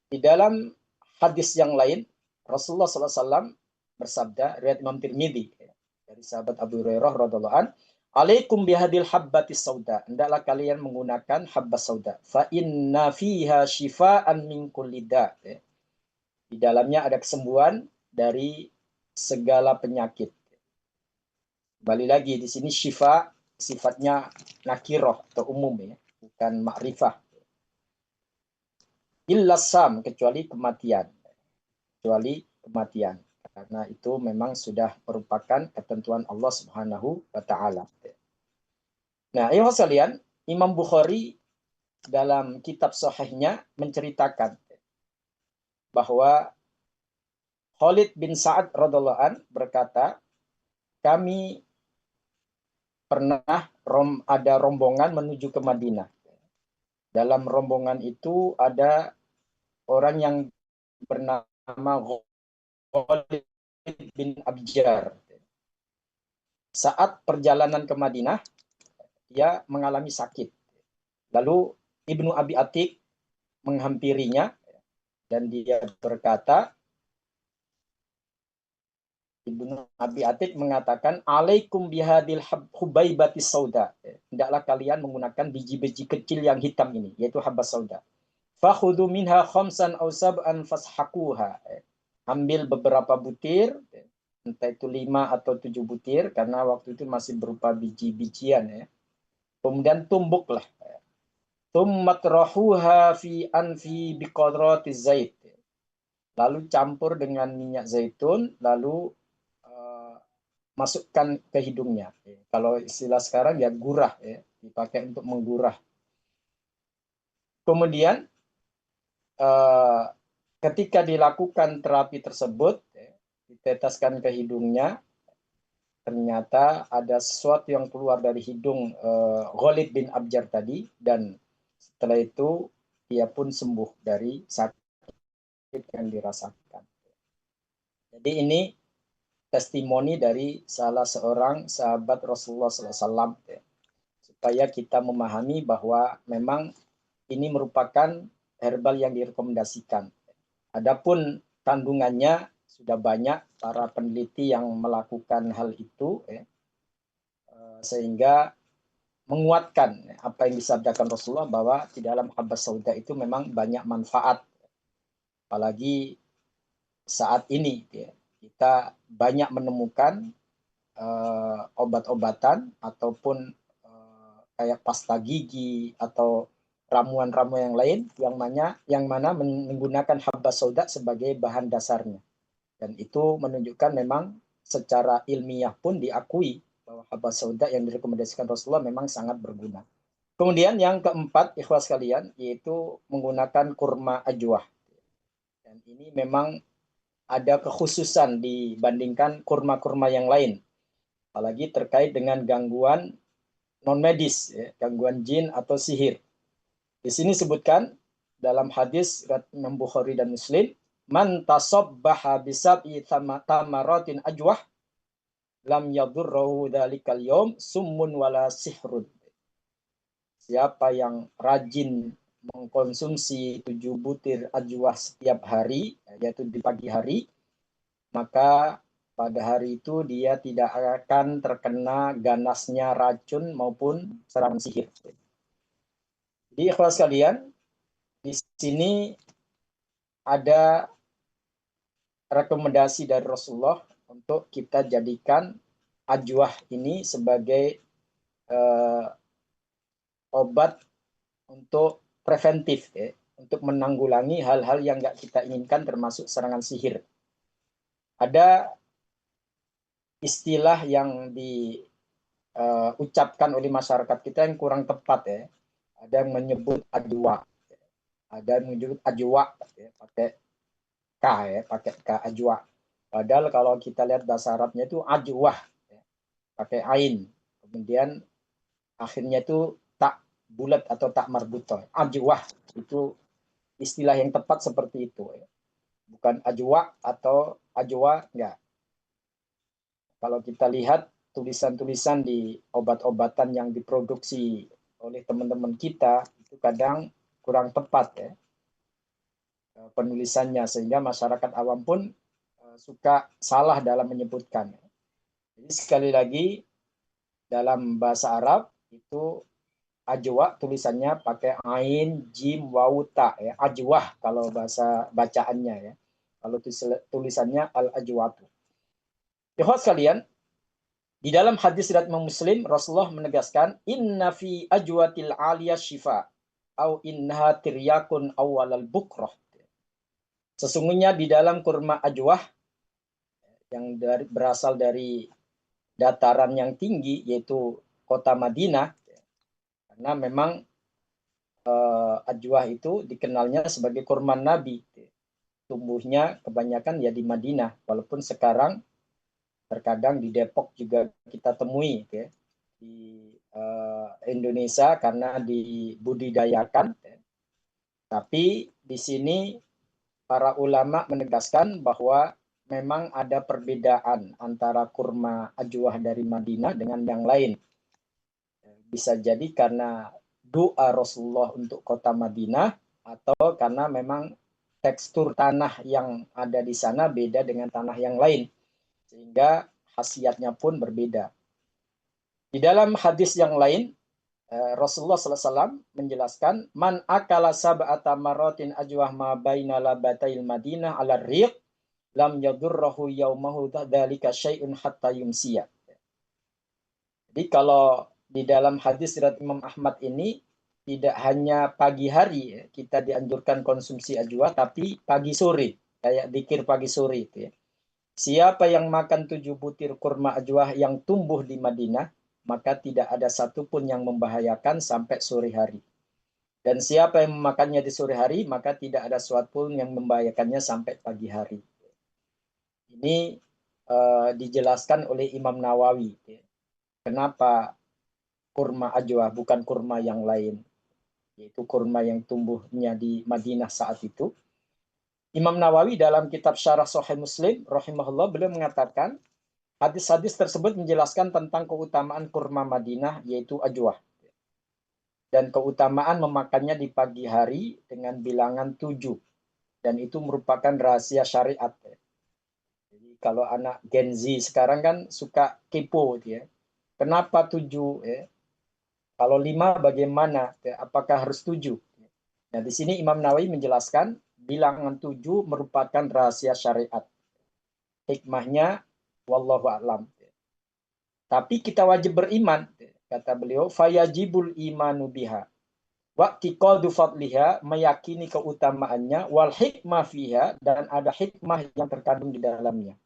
di dalam hadis yang lain Rasulullah SAW bersabda, riwayat Imam Tirmidzi dari sahabat Abu Hurairah radhiallahu an, alaikum bihadil habbatis sauda, hendaklah kalian menggunakan habba sauda, fa inna fiha syifaan min kulli da'. Di dalamnya ada kesembuhan dari segala penyakit. Kembali lagi di sini syifa sifatnya nakiroh atau umum bukan makrifah. Illa sam, kecuali kematian. Karena itu memang sudah merupakan ketentuan Allah Subhanahu wa taala. Nah, ayuhal sekalian, Imam Bukhari dalam kitab sahihnya menceritakan bahwa Khalid bin Sa'ad radhiallahu an berkata, kami pernah ada rombongan menuju ke Madinah. Dalam rombongan itu ada orang yang bernama Khalid bin Abjar. Saat perjalanan ke Madinah, dia mengalami sakit. Lalu Ibnu Abi Atik menghampirinya dan dia berkata, Ibnu Abi Atik mengatakan, alaikum bihadil hubaibati sauda. Hendaklah kalian menggunakan biji-biji kecil yang hitam ini, yaitu habba sauda. Fakhudhu minha khamsan aw sab'an fashaquha. Ambil beberapa butir, entah itu 5 atau 7 butir, karena waktu itu masih berupa biji-bijian. Kemudian tumbuklah. Tummatrahuha fi anfi biqadratiz zait. Lalu campur dengan minyak zaitun, lalu masukkan ke hidungnya. Kalau istilah sekarang ya gurah, dipakai untuk menggurah. Kemudian ketika dilakukan terapi tersebut, diteteskan ke hidungnya, ternyata ada sesuatu yang keluar dari hidung Khalid bin Abjar tadi, dan setelah itu dia pun sembuh dari sakit yang dirasakan. Jadi ini testimoni dari salah seorang sahabat Rasulullah SAW, supaya kita memahami bahwa memang ini merupakan herbal yang direkomendasikan. Adapun kandungannya sudah banyak para peneliti yang melakukan hal itu, sehingga menguatkan apa yang disabdakan Rasulullah bahwa di dalam habbas sauda itu memang banyak manfaat. Apalagi saat ini kita banyak menemukan obat-obatan ataupun kayak pasta gigi atau ramuan-ramuan yang lain yang mana menggunakan habbas sauda sebagai bahan dasarnya. Dan itu menunjukkan memang secara ilmiah pun diakui bahwa habbas sauda yang direkomendasikan Rasulullah memang sangat berguna. Kemudian yang keempat, ikhwas sekalian, yaitu menggunakan kurma ajwah. Dan ini memang ada kekhususan dibandingkan kurma-kurma yang lain. Apalagi terkait dengan gangguan non-medis, gangguan jin atau sihir. Di sini sebutkan dalam hadis Imam Bukhari dan Muslim, man tasabbaha bisab'i tamaratin ajwah lam yadurruhu dzalikal yaum summun wala sihrun. Siapa yang rajin mengkonsumsi 7 butir ajwah setiap hari, yaitu di pagi hari, maka pada hari itu dia tidak akan terkena ganasnya racun maupun serangan sihir. Jadi ikhlas sekalian, di sini ada rekomendasi dari Rasulullah untuk kita jadikan ajwah ini sebagai obat untuk preventif, untuk menanggulangi hal-hal yang nggak kita inginkan termasuk serangan sihir. Ada istilah yang diucapkan oleh masyarakat kita yang kurang tepat, Ada yang menyebut ajwa, ada yang menyebut ajwa, pakai K, pakai K, ajwa. Padahal kalau kita lihat bahasa Arabnya itu ajwah, pakai ain. Kemudian akhirnya itu tak bulat atau tak marbutoh. Ajwah itu istilah yang tepat seperti itu. Bukan ajwa atau ajwa, enggak. Kalau kita lihat tulisan-tulisan di obat-obatan yang diproduksi oleh teman-teman kita, itu kadang kurang tepat, penulisannya, sehingga masyarakat awam pun suka salah dalam menyebutkan. Jadi sekali lagi, dalam bahasa Arab itu ajwa tulisannya pakai ain, jim, waw, ta, ajwah kalau bahasa bacaannya, Kalau tulisannya al-ajwatu. Ikhwas sekalian, di dalam hadis riwayat Imam Muslim, Rasulullah menegaskan, inna fi ajwatil aliyah shifa, au innaha tiryakun awalal bukrah. Sesungguhnya di dalam kurma ajwah yang berasal dari dataran yang tinggi, yaitu kota Madinah, karena memang ajwah itu dikenalnya sebagai kurma Nabi. Tumbuhnya kebanyakan ya di Madinah, walaupun sekarang terkadang di Depok juga kita temui, di Indonesia karena dibudidayakan. Tapi di sini para ulama menegaskan bahwa memang ada perbedaan antara kurma ajwah dari Madinah dengan yang lain. Bisa jadi karena doa Rasulullah untuk kota Madinah, atau karena memang tekstur tanah yang ada di sana beda dengan tanah yang lain, sehingga khasiatnya pun berbeda. Di dalam hadis yang lain, Rasulullah SAW menjelaskan, man akala sab'ata maratin ajwah ma baina labatail Madinah ala riq lam yadurrahu yaumahu dzalika syai'un hatta yumsiya. Jadi kalau di dalam hadis riwayat Imam Ahmad ini tidak hanya pagi hari kita dianjurkan konsumsi ajwa, tapi pagi sore, kayak zikir pagi sore itu. Siapa yang makan 7 butir kurma ajwa yang tumbuh di Madinah, maka tidak ada satupun yang membahayakan sampai sore hari. Dan siapa yang memakannya di sore hari, maka tidak ada sesuatu pun yang membahayakannya sampai pagi hari. Ini dijelaskan oleh Imam Nawawi. Kenapa kurma ajwa bukan kurma yang lain, yaitu kurma yang tumbuhnya di Madinah saat itu. Imam Nawawi dalam kitab Syarah Sahih Muslim, rahimahullah, beliau mengatakan, hadis-hadis tersebut menjelaskan tentang keutamaan kurma Madinah, yaitu ajwa. Dan keutamaan memakannya di pagi hari dengan bilangan 7. Dan itu merupakan rahasia syariat. Jadi kalau anak Gen Z sekarang kan suka kepo. Ya. Kenapa 7? Ya? Kalau 5 bagaimana? Ya, apakah harus 7? Nah, di sini Imam Nawawi menjelaskan bilangan 7 merupakan rahasia syariat. Hikmahnya, wallahu a'lam. Tapi kita wajib beriman, kata beliau, fayajibul imanu biha. Wa'tiqadu fadliha, meyakini keutamaannya, wal hikmah fiha, dan ada hikmah yang terkandung di dalamnya.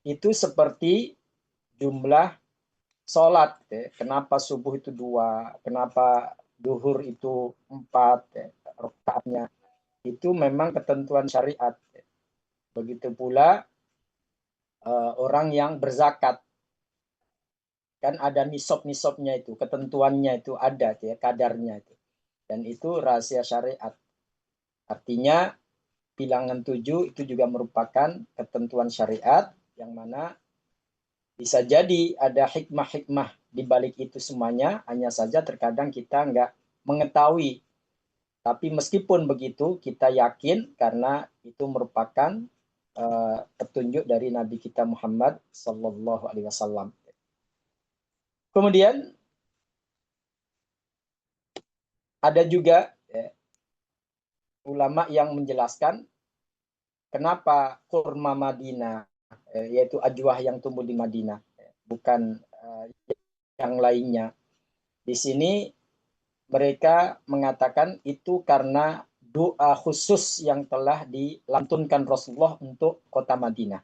Itu seperti jumlah sholat. Kenapa subuh itu 2, kenapa duhur itu 4 rakaatnya. Itu memang ketentuan syariat. Begitu pula orang yang berzakat. Kan ada nisab-nisabnya itu, ketentuannya itu ada, ya, kadarnya itu. Dan itu rahasia syariat. Artinya bilangan 7 itu juga merupakan ketentuan syariat yang mana bisa jadi ada hikmah-hikmah di balik itu semuanya, hanya saja terkadang kita nggak mengetahui. Tapi meskipun begitu, kita yakin karena itu merupakan petunjuk dari Nabi kita Muhammad Sallallahu Alaihi Wasallam. Kemudian ada juga ulama yang menjelaskan kenapa kurma Madinah, yaitu ajwah yang tumbuh di Madinah, bukan yang lainnya. Di sini mereka mengatakan itu karena doa khusus yang telah dilantunkan Rasulullah untuk kota Madinah.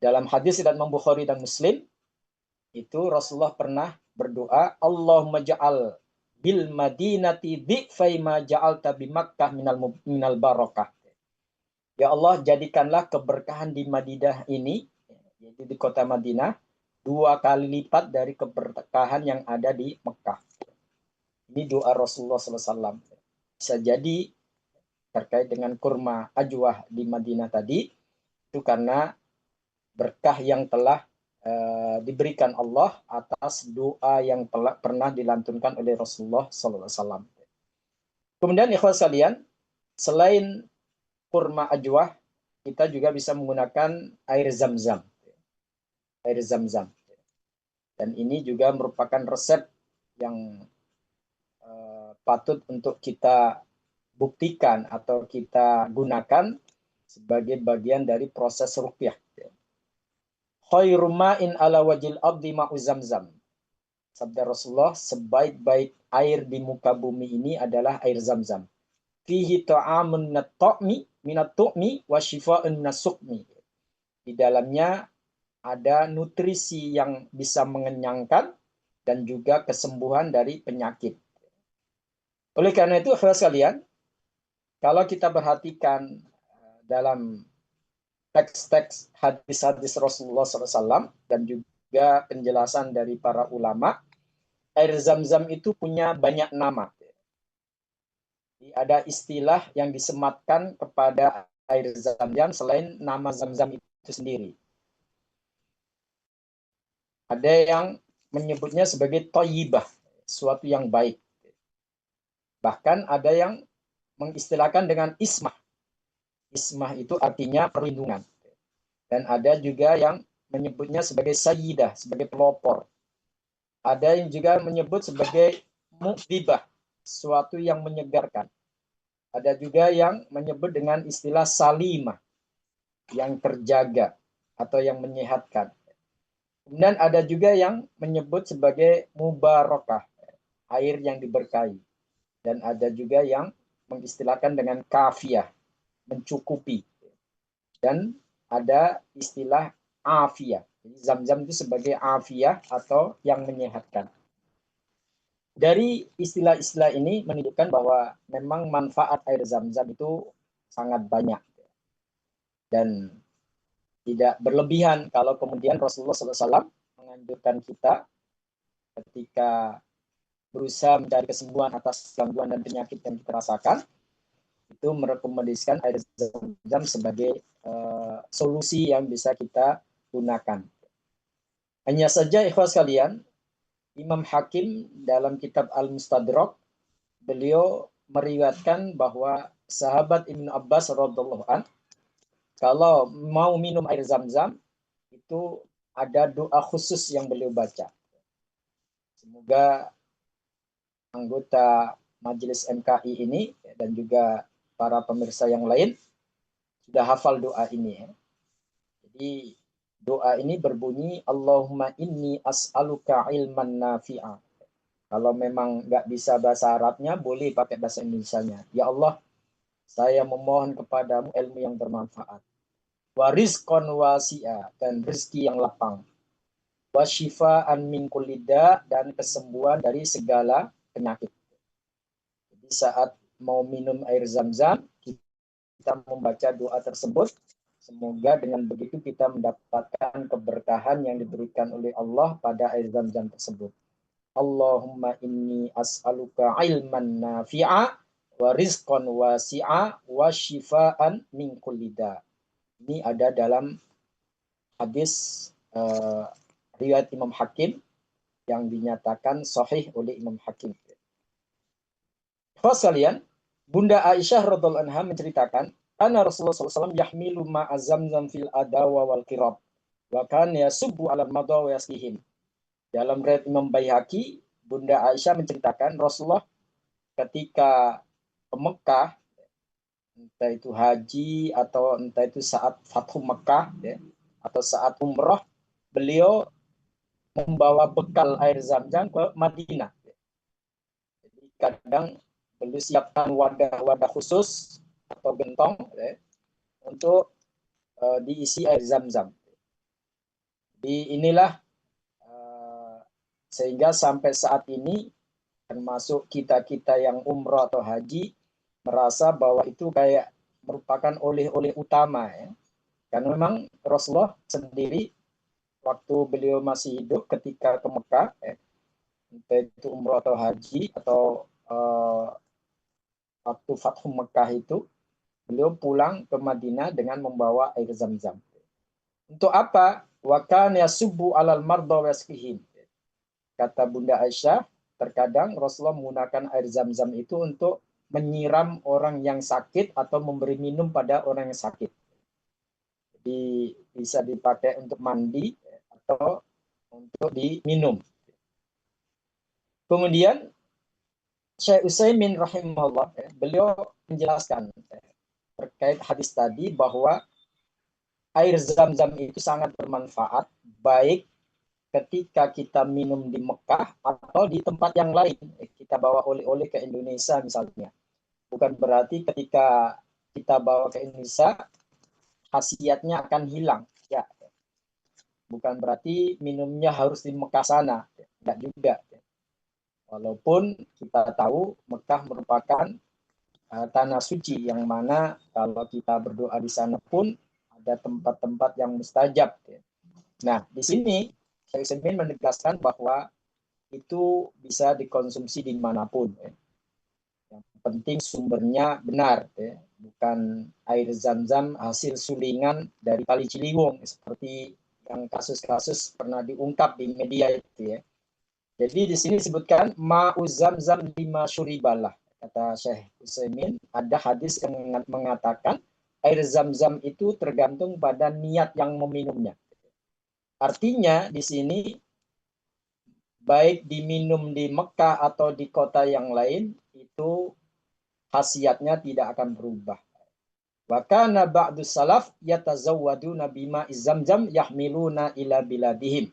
Dalam hadis riwayat Imam Bukhari dan Muslim, itu Rasulullah pernah berdoa, Allahumma ja'al bil madinati dhi'fai ma ja'alta bi Makkah minal barakah. Ya Allah, jadikanlah keberkahan di Madinah ini, yaitu di kota Madinah, 2 kali lipat dari keberkahan yang ada di Mekah. Ini doa Rasulullah SAW. Bisa jadi terkait dengan kurma ajwah di Madinah tadi, itu karena berkah yang telah diberikan Allah atas doa yang telah pernah dilantunkan oleh Rasulullah SAW. Kemudian ikhwan sekalian, selain kurma ajwah, kita juga bisa menggunakan air zam-zam. Air zam-zam. Dan ini juga merupakan resep yang patut untuk kita buktikan atau kita gunakan sebagai bagian dari proses ruqyah. Khairu ma'in ala wajil abdi ma'u zam-zam. Sabda Rasulullah, sebaik-baik air di muka bumi ini adalah air zam-zam. Fihi ta'amun minat tu'mi wa shifa'un minasukmi. Di dalamnya ada nutrisi yang bisa mengenyangkan dan juga kesembuhan dari penyakit. Oleh karena itu, sekalian, kalau kita perhatikan dalam teks-teks hadis-hadis Rasulullah SAW dan juga penjelasan dari para ulama, air zam-zam itu punya banyak nama. Ada istilah yang disematkan kepada air zam-zam selain nama zam-zam itu sendiri. Ada yang menyebutnya sebagai thayyibah, suatu yang baik. Bahkan ada yang mengistilahkan dengan ismah. Ismah itu artinya perlindungan. Dan ada juga yang menyebutnya sebagai sayyidah, sebagai pelopor. Ada yang juga menyebut sebagai mu'dibah, suatu yang menyegarkan. Ada juga yang menyebut dengan istilah salimah, yang terjaga atau yang menyehatkan. Kemudian ada juga yang menyebut sebagai mubarakah, air yang diberkahi. Dan ada juga yang mengistilahkan dengan kafiyah, mencukupi. Dan ada istilah afiyah. Jadi zam-zam itu sebagai afiyah atau yang menyehatkan. Dari istilah-istilah ini menunjukkan bahwa memang manfaat air Zam-Zam itu sangat banyak dan tidak berlebihan kalau kemudian Rasulullah SAW menganjurkan kita ketika berusaha mencari kesembuhan atas gangguan dan penyakit yang kita rasakan, itu merekomendasikan air Zam-Zam sebagai solusi yang bisa kita gunakan. Hanya saja ikhwas sekalian, Imam Hakim dalam kitab Al-Mustadrak, beliau meriwayatkan bahwa sahabat Ibnu Abbas radhiyallahu an kalau mau minum air Zam-Zam itu ada doa khusus yang beliau baca. Semoga anggota Majelis MKI ini dan juga para pemirsa yang lain sudah hafal doa ini. Jadi doa ini berbunyi Allahumma inni as'aluka ilman nafi'a. Kalau memang nggak bisa bahasa Arabnya, boleh pakai bahasa Indonesianya. Ya Allah, saya memohon kepadamu ilmu yang bermanfaat. Wa rizqan wasi'a, dan rezeki yang lapang. Wa syifaan min kulli da, dan kesembuhan dari segala penyakit. Jadi saat mau minum air Zam-Zam, kita membaca doa tersebut. Semoga dengan begitu kita mendapatkan keberkahan yang diberikan oleh Allah pada air Zam-Zam tersebut. Allahumma inni as'aluka ilman nafi'a wa rizqan wasi'a wa shifaan min kulli da. Ini ada dalam hadis riwayat Imam Hakim yang dinyatakan sahih oleh Imam Hakim. Sekalian, Bunda Aisyah radhiallahu anha menceritakan, anna Rasulullah SAW yahmilu ma'a Zamzam fil adawa wal qirab wa kan yasubbu 'ala al-madha wa yaslihim. Dalam riwayat Imam Baihaqi, Bunda Aisyah menceritakan Rasulullah ketika ke Mekah, entah itu haji atau entah itu saat Fathu Mekah, ya, atau saat umroh, beliau membawa bekal air Zam-Zam ke Madinah. Jadi kadang beliau siapkan wadah-wadah khusus atau gentong, ya, untuk diisi air Zam-Zam. Jadi inilah sehingga sampai saat ini termasuk kita-kita yang umroh atau haji merasa bahwa itu kayak merupakan oleh-oleh utama, ya. Karena memang Rasulullah sendiri waktu beliau masih hidup ketika ke Mekah, ya, entah itu umroh atau haji atau waktu Fathu Mekah itu, beliau pulang ke Madinah dengan membawa air Zam-Zam. Untuk apa? Wa kana yasubbu 'alal marda wa yasqihim. Kata Bunda Aisyah, terkadang Rasulullah menggunakan air Zam-Zam itu untuk menyiram orang yang sakit atau memberi minum pada orang yang sakit. Jadi bisa dipakai untuk mandi atau untuk diminum. Kemudian Syekh Utsaimin rahimahullah, beliau menjelaskan terkait hadis tadi bahwa air Zam-Zam itu sangat bermanfaat baik ketika kita minum di Mekah atau di tempat yang lain. Kita bawa oleh-oleh ke Indonesia misalnya. Bukan berarti ketika kita bawa ke Indonesia khasiatnya akan hilang. Ya. Bukan berarti minumnya harus di Mekah sana. Tidak juga. Walaupun kita tahu Mekah merupakan tanah suci yang mana kalau kita berdoa di sana pun ada tempat-tempat yang mustajab. Nah, di sini Syekh Utsaimin menegaskan bahwa itu bisa dikonsumsi dimanapun. Yang penting sumbernya benar, bukan air Zam-Zam hasil sulingan dari Kali Ciliwung seperti yang kasus-kasus pernah diungkap di media itu, ya. Jadi di sini disebutkan ma'u Zam-Zam lima syuribalah. Kata Syekh Utsaimin, ada hadis yang mengatakan air Zam-Zam itu tergantung pada niat yang meminumnya. Artinya di sini baik diminum di Mekah atau di kota yang lain itu khasiatnya tidak akan berubah. Wa kana ba'du salaf yatazawwaduna bima Zam-Zam yahmiluna ila biladihim.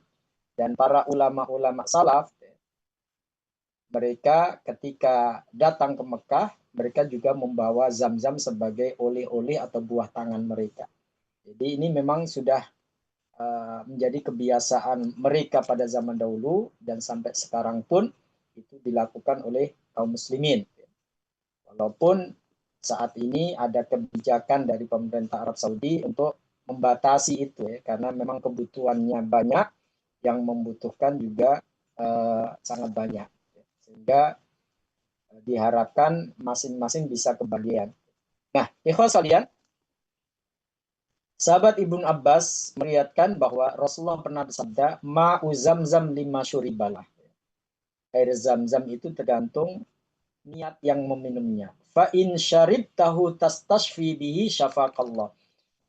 Dan para ulama-ulama salaf mereka ketika datang ke Mekah mereka juga membawa Zam-Zam sebagai oleh-oleh atau buah tangan mereka. Jadi ini memang sudah menjadi kebiasaan mereka pada zaman dahulu dan sampai sekarang pun itu dilakukan oleh kaum muslimin. Walaupun saat ini ada kebijakan dari pemerintah Arab Saudi untuk membatasi itu ya, karena memang kebutuhannya banyak, yang membutuhkan juga sangat banyak. Sehingga diharapkan masing-masing bisa kebagian. Nah, ikhwan sekalian, sahabat Ibnu Abbas meriwayatkan bahwa Rasulullah pernah bersabda, "Ma'u zamzam lima syuribalah." Air zam-zam itu tergantung niat yang meminumnya. Fa in syaribtahu tastashfi bihi syafaqallah.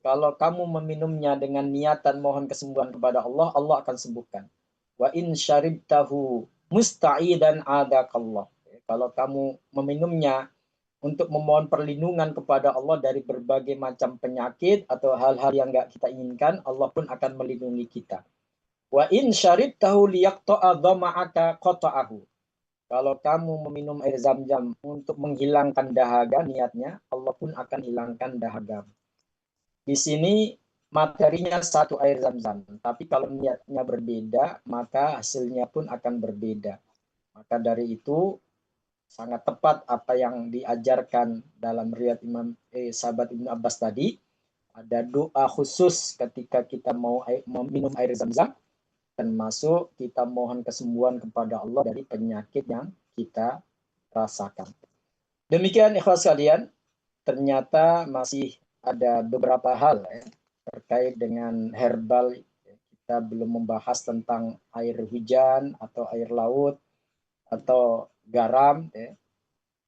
Kalau kamu meminumnya dengan niatan mohon kesembuhan kepada Allah, Allah akan sembuhkan. Wa in syaribtahu musta'idan adakallah. Kalau kamu meminumnya untuk memohon perlindungan kepada Allah dari berbagai macam penyakit atau hal-hal yang enggak kita inginkan, Allah pun akan melindungi kita. Wa in syaribtahu liyaqta'a dhama'aka qata'ahu. Kalau kamu meminum air zam-zam untuk menghilangkan dahaga niatnya, Allah pun akan hilangkan dahaga. Di sini materinya satu air zam-zam, tapi kalau niatnya berbeda, maka hasilnya pun akan berbeda. Maka dari itu sangat tepat apa yang diajarkan dalam riwayat sahabat Ibnu Abbas tadi. Ada doa khusus ketika kita mau minum air zam-zam, termasuk kita mohon kesembuhan kepada Allah dari penyakit yang kita rasakan. Demikian ikhlas sekalian, ternyata masih ada beberapa hal terkait dengan herbal. Kita belum membahas tentang air hujan atau air laut atau garam.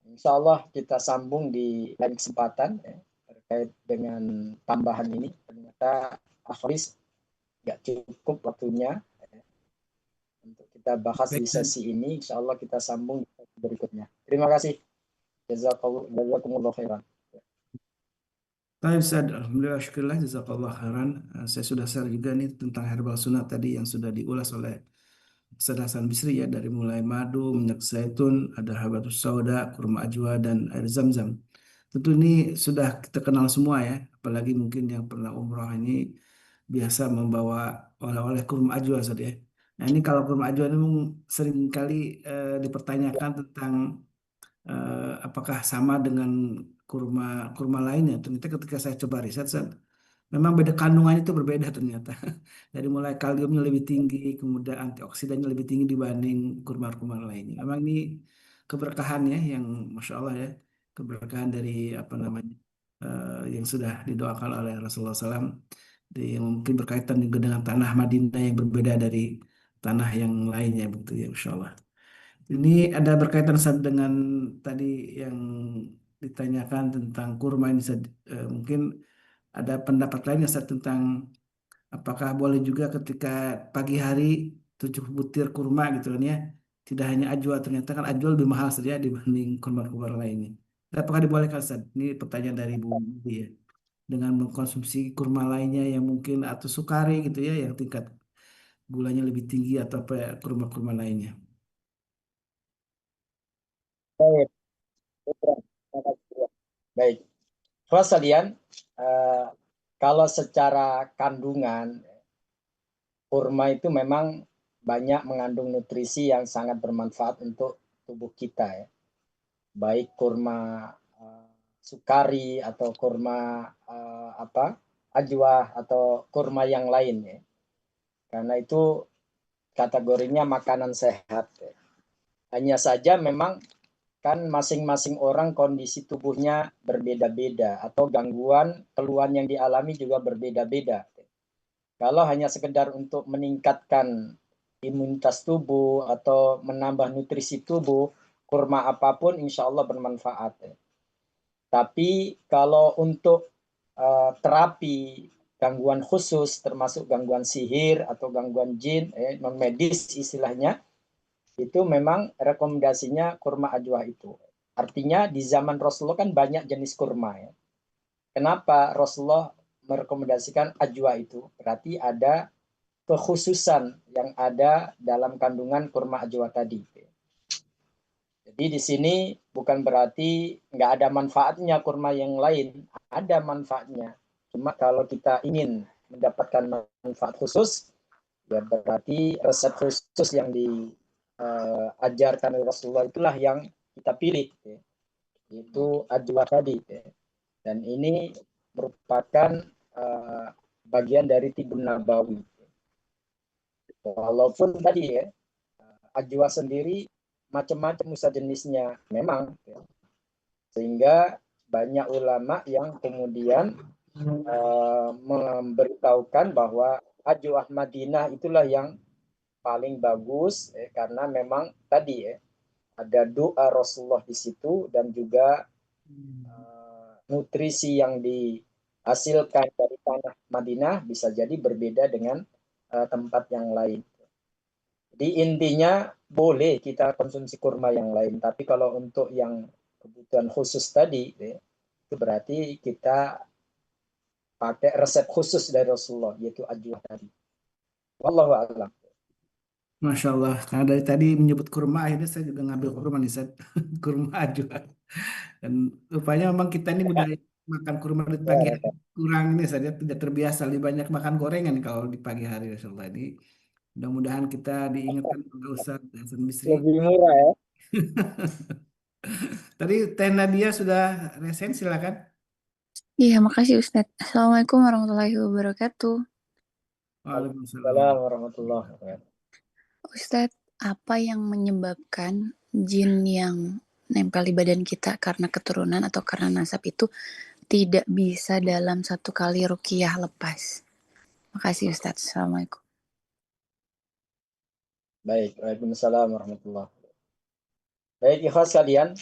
Insya Allah kita sambung di lain kesempatan terkait dengan tambahan ini. Ternyata akhris nggak cukup waktunya untuk kita bahas di sesi ini. Insya Allah kita sambung berikutnya. Terima kasih. Jazakumullah khairan. Baik, Ustaz. Alhamdulillah, syukurlah, jazakallah khairan. Saya sudah share juga nih tentang herbal sunnah tadi yang sudah diulas oleh Ustaz Hasan Bisri ya, dari mulai madu, minyak zaitun, ada habatus sauda, kurma ajwa, dan air zam-zam. Tentu ini sudah kita kenal semua ya, apalagi mungkin yang pernah umroh ini biasa membawa oleh-oleh kurma ajwa, Ustaz ya. Nah ini kalau kurma ajwa ini sering kali dipertanyakan tentang apakah sama dengan kurma kurma lainnya. Ternyata ketika saya coba riset, Ustaz, memang beda kandungannya itu berbeda ternyata. Dari mulai kaliumnya lebih tinggi, kemudian antioksidannya lebih tinggi dibanding kurma-kurma lainnya. Memang ini keberkahan ya, yang masya Allah ya, keberkahan dari apa namanya yang sudah didoakan oleh Rasulullah SAW, yang mungkin berkaitan juga dengan tanah Madinah yang berbeda dari tanah yang lainnya, begitu ya, masya Allah. Ini ada berkaitan Ustaz, dengan tadi yang ditanyakan tentang kurma ini, Ustaz. Mungkin ada pendapat lainnya Ustaz, tentang apakah boleh juga ketika pagi hari 7 butir kurma gitu kan ya. Tidak hanya ajwa, ternyata kan ajwa lebih mahal saja dibanding kurma-kurma lainnya. Apakah dibolehkan Ustaz? Ini pertanyaan dari Bu Budi ya. Dengan mengkonsumsi kurma lainnya yang mungkin atau sukari gitu ya, yang tingkat gulanya lebih tinggi, atau apa ya, kurma-kurma lainnya. Baik. Baik. Terus kalian, kalau secara kandungan, kurma itu memang banyak mengandung nutrisi yang sangat bermanfaat untuk tubuh kita ya. Baik kurma sukari atau kurma ajwa atau kurma yang lain ya. Karena itu kategorinya makanan sehat ya. Hanya saja memang kan masing-masing orang kondisi tubuhnya berbeda-beda atau gangguan keluhan yang dialami juga berbeda-beda. Kalau hanya sekedar untuk meningkatkan imunitas tubuh atau menambah nutrisi tubuh, kurma apapun insya Allah bermanfaat. Tapi kalau untuk terapi gangguan khusus termasuk gangguan sihir atau gangguan jin, non medis istilahnya, itu memang rekomendasinya kurma ajwa itu. Artinya di zaman Rasulullah kan banyak jenis kurma ya. Kenapa Rasulullah merekomendasikan ajwa itu? Berarti ada kekhususan yang ada dalam kandungan kurma ajwa tadi. Jadi di sini bukan berarti nggak ada manfaatnya kurma yang lain, ada manfaatnya. Cuma kalau kita ingin mendapatkan manfaat khusus, ya berarti resep khusus yang ajarkan oleh Rasulullah itulah yang kita pilih, ya. Itu ajwa tadi, ya. Dan ini merupakan bagian dari Tibun Nabawi. Walaupun tadi ya, ajwa sendiri macam-macam usaha jenisnya memang, ya. Sehingga banyak ulama yang kemudian memberitahukan bahwa ajwa Madinah itulah yang paling bagus, karena memang tadi ya, ada doa Rasulullah di situ dan juga nutrisi yang dihasilkan dari tanah Madinah bisa jadi berbeda dengan tempat yang lain. Jadi intinya boleh kita konsumsi kurma yang lain, tapi kalau untuk yang kebutuhan khusus tadi, itu berarti kita pakai resep khusus dari Rasulullah, yaitu ajwa tadi. Wallahu a'lam. Masya Allah, karena dari tadi menyebut kurma, akhirnya saya juga ngambil kurma nih, Ustaz. Kurma juga. Dan rupanya memang kita ini budaya makan kurma di pagi hari Ya, kurang ini saja tidak terbiasa lebih banyak makan gorengan kalau di pagi hari Masya Allah. Ini mudah-mudahan kita diingatkan oleh Ustaz Hasan Bisri. lebih murah ya. Tadi Teh Nadia sudah resen, silakan. Iya, makasih Ustadz. Assalamualaikum warahmatullahi wabarakatuh. Waalaikumsalam. Assalamualaikum warahmatullahi wabarakatuh. Ustadz, apa yang menyebabkan jin yang nempel di badan kita karena keturunan atau karena nasab itu tidak bisa dalam satu kali ruqyah lepas? Makasih Ustadz. Assalamualaikum. Baik, waalaikumsalam warahmatullahi wabarakatuh. Baik, ikhwas kalian,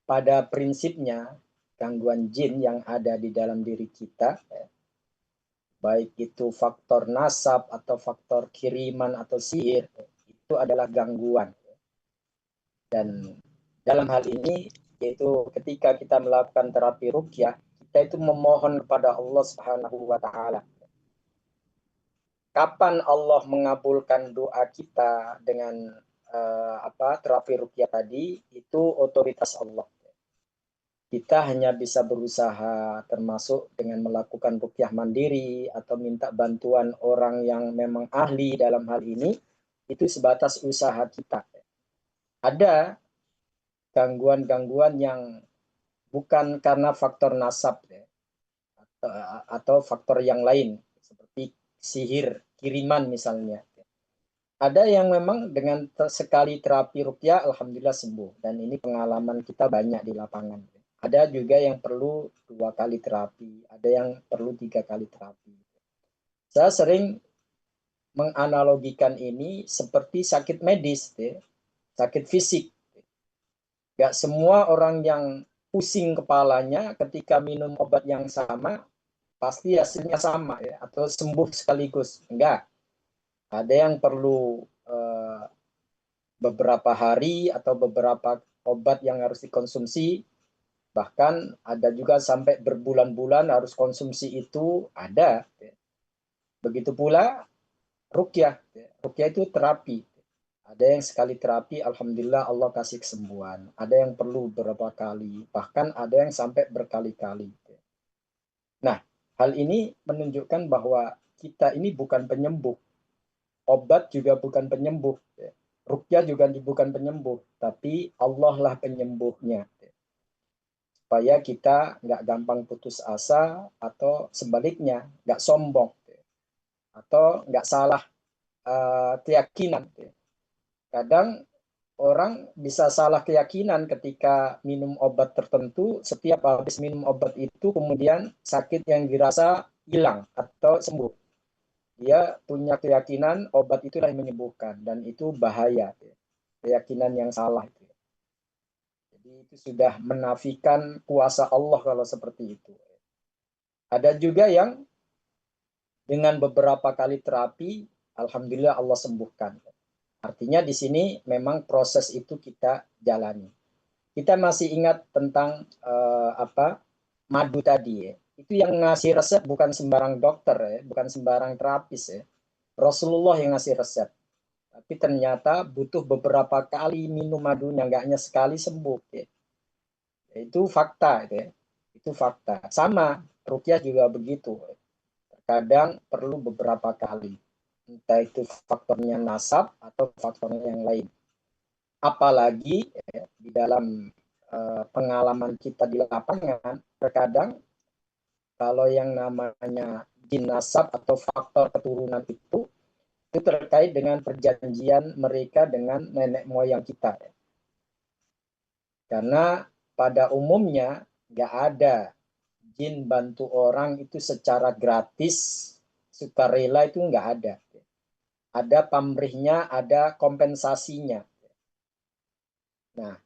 pada prinsipnya gangguan jin yang ada di dalam diri kita, baik itu faktor nasab atau faktor kiriman atau sihir, itu adalah gangguan. Dan dalam hal ini, yaitu ketika kita melakukan terapi ruqyah, kita itu memohon kepada Allah Subhanahu wa taala. Kapan Allah mengabulkan doa kita dengan terapi ruqyah tadi, itu otoritas Allah. Kita hanya bisa berusaha, termasuk dengan melakukan ruqyah mandiri atau minta bantuan orang yang memang ahli dalam hal ini, itu sebatas usaha kita. Ada gangguan-gangguan yang bukan karena faktor nasab, ya, atau faktor yang lain seperti sihir kiriman misalnya. Ada yang memang dengan sekali terapi ruqyah alhamdulillah sembuh, dan ini pengalaman kita banyak di lapangan. Ada juga yang perlu 2 kali terapi, ada yang perlu 3 kali terapi. Saya sering menganalogikan ini seperti sakit medis, ya, sakit fisik. Gak semua orang yang pusing kepalanya ketika minum obat yang sama pasti hasilnya sama, ya, atau sembuh sekaligus. Enggak. Ada yang perlu beberapa hari atau beberapa obat yang harus dikonsumsi, bahkan ada juga sampai berbulan-bulan harus konsumsi itu ada. Begitu pula ruqyah. Ruqyah itu terapi. Ada yang sekali terapi, alhamdulillah Allah kasih kesembuhan. Ada yang perlu beberapa kali, bahkan ada yang sampai berkali-kali. Nah, hal ini menunjukkan bahwa kita ini bukan penyembuh. Obat juga bukan penyembuh. Ruqyah juga bukan penyembuh, tapi Allah lah penyembuhnya. Supaya kita nggak gampang putus asa, atau sebaliknya nggak sombong, atau nggak salah keyakinan. Kadang orang bisa salah keyakinan ketika minum obat tertentu, setiap habis minum obat itu kemudian sakit yang dirasa hilang atau sembuh. Dia punya keyakinan obat itulah yang menyembuhkan, dan itu bahaya. Keyakinan yang salah. Jadi itu sudah menafikan kuasa Allah kalau seperti itu. Ada juga yang dengan beberapa kali terapi, alhamdulillah Allah sembuhkan. Artinya di sini memang proses itu kita jalani. Kita masih ingat tentang madu tadi, ya. Itu yang ngasih resep bukan sembarang dokter, ya, bukan sembarang terapis, ya. Rasulullah yang ngasih resep. Tapi ternyata butuh beberapa kali minum madunya, nggak hanya sekali sembuh, ya. Itu fakta, ya. Itu fakta. Sama ruqyah juga begitu. Terkadang perlu beberapa kali. entah itu faktornya nasab atau faktornya yang lain. Apalagi di dalam pengalaman kita di lapangan, terkadang kalau yang namanya jin nasab atau faktor keturunan itu terkait dengan perjanjian mereka dengan nenek moyang kita. Karena pada umumnya nggak ada jin bantu orang itu secara gratis, sukarela, itu nggak ada. Ada pamrihnya, ada kompensasinya. Nah,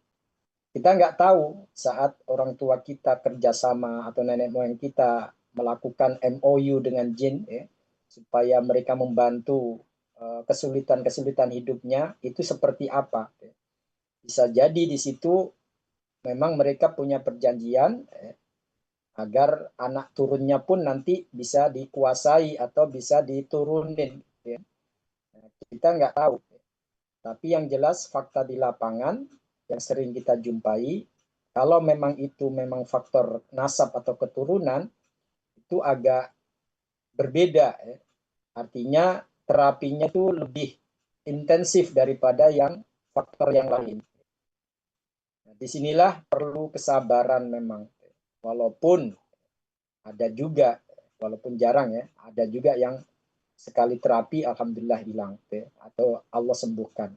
kita nggak tahu saat orang tua kita kerjasama atau nenek moyang kita melakukan MOU dengan jin, supaya mereka membantu kesulitan-kesulitan hidupnya, itu seperti apa. Bisa jadi di situ memang mereka punya perjanjian agar anak turunnya pun nanti bisa dikuasai atau bisa diturunin. Kita nggak tahu. Tapi yang jelas fakta di lapangan yang sering kita jumpai, kalau memang itu memang faktor nasab atau keturunan, itu agak berbeda. Artinya terapinya itu lebih intensif daripada yang faktor yang lain. Nah, disinilah perlu kesabaran memang. Walaupun ada juga, walaupun jarang ya, ada juga yang sekali terapi alhamdulillah hilang atau Allah sembuhkan.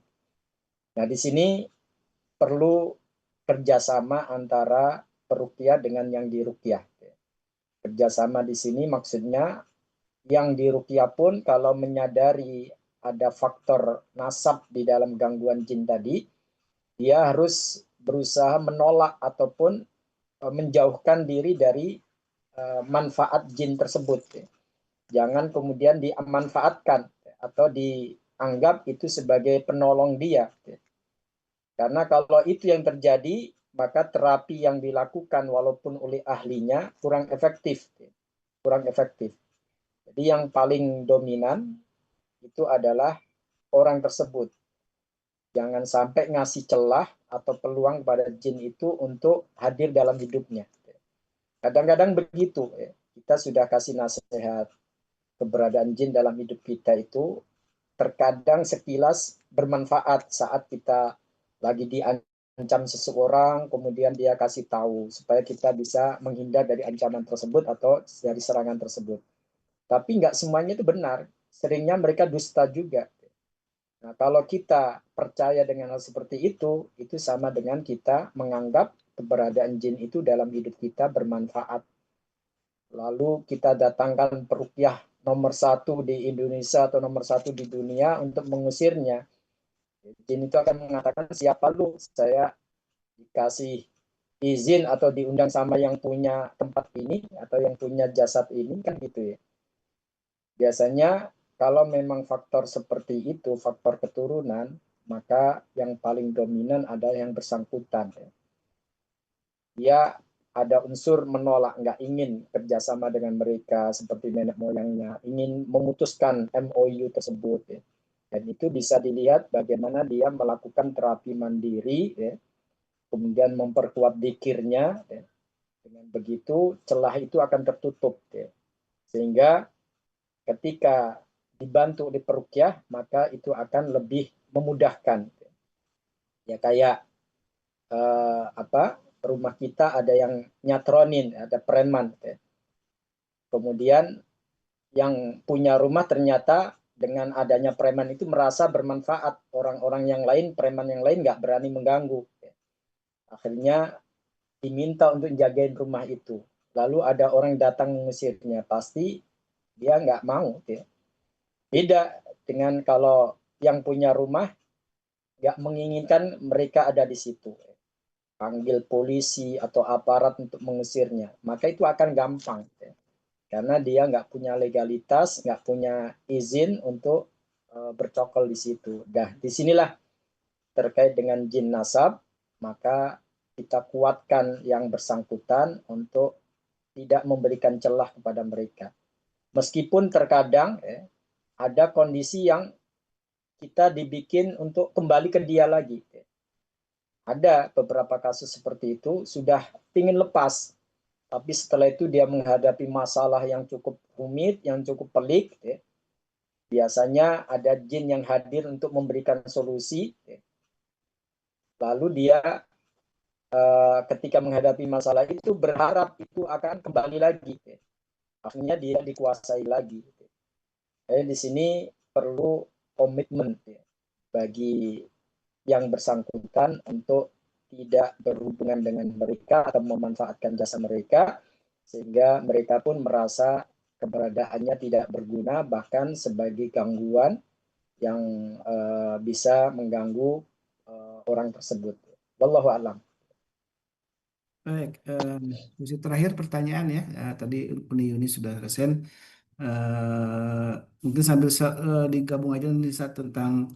Nah, di sini perlu kerjasama antara peruqyah dengan yang diruqyah. Kerjasama di sini maksudnya yang diruqyah pun kalau menyadari ada faktor nasab di dalam gangguan jin tadi, dia harus berusaha menolak ataupun menjauhkan diri dari manfaat jin tersebut. Jangan kemudian dimanfaatkan atau dianggap itu sebagai penolong dia. Karena kalau itu yang terjadi, maka terapi yang dilakukan walaupun oleh ahlinya kurang efektif. Kurang efektif. Jadi yang paling dominan itu adalah orang tersebut. Jangan sampai ngasih celah atau peluang pada jin itu untuk hadir dalam hidupnya. Kadang-kadang begitu. Kita sudah kasih nasihat, keberadaan jin dalam hidup kita itu terkadang sekilas bermanfaat saat kita lagi diancam seseorang, kemudian dia kasih tahu supaya kita bisa menghindar dari ancaman tersebut atau dari serangan tersebut. Tapi nggak semuanya itu benar. Seringnya mereka dusta juga. Nah, kalau kita percaya dengan hal seperti itu sama dengan kita menganggap keberadaan jin itu dalam hidup kita bermanfaat. Lalu kita datangkan peruqyah nomor 1 di Indonesia atau nomor 1 di dunia untuk mengusirnya. Jin itu akan mengatakan, siapa lu? Saya dikasih izin atau diundang sama yang punya tempat ini atau yang punya jasad ini, kan gitu ya. Biasanya kalau memang faktor seperti itu, faktor keturunan, maka yang paling dominan adalah yang bersangkutan. Dia ada unsur menolak, nggak ingin kerjasama dengan mereka seperti nenek moyangnya, ingin memutuskan MOU tersebut. Ya. Dan itu bisa dilihat bagaimana dia melakukan terapi mandiri, ya. Kemudian memperkuat dikirnya, ya. Dengan begitu celah itu akan tertutup. Ya. Sehingga ketika dibantu di peruqyah, maka itu akan lebih memudahkan. Ya kayak rumah kita ada yang nyatronin, ada preman. Kemudian yang punya rumah ternyata dengan adanya preman itu merasa bermanfaat. Orang-orang yang lain, preman yang lain nggak berani mengganggu. Akhirnya diminta untuk jagain rumah itu. Lalu ada orang datang mengusirnya, pasti dia nggak mau. Beda dengan kalau yang punya rumah nggak menginginkan mereka ada di situ. Panggil polisi atau aparat untuk mengusirnya, maka itu akan gampang. Karena dia nggak punya legalitas, nggak punya izin untuk bercokol di situ. Nah, disinilah terkait dengan jin nasab, maka kita kuatkan yang bersangkutan untuk tidak memberikan celah kepada mereka. Meskipun terkadang ada kondisi yang kita dibikin untuk kembali ke dia lagi. Ada beberapa kasus seperti itu, sudah ingin lepas, tapi setelah itu dia menghadapi masalah yang cukup rumit, yang cukup pelik, biasanya ada jin yang hadir untuk memberikan solusi, lalu dia ketika menghadapi masalah itu berharap itu akan kembali lagi, akhirnya dia dikuasai lagi. Jadi di sini perlu komitmen bagi yang bersangkutan untuk tidak berhubungan dengan mereka atau memanfaatkan jasa mereka, sehingga mereka pun merasa keberadaannya tidak berguna, bahkan sebagai gangguan yang bisa mengganggu orang tersebut. Wallahu a'lam. Baik, sesi terakhir pertanyaan ya. Tadi Uni Yuni sudah resen. Mungkin sambil digabung aja nih Sa, tentang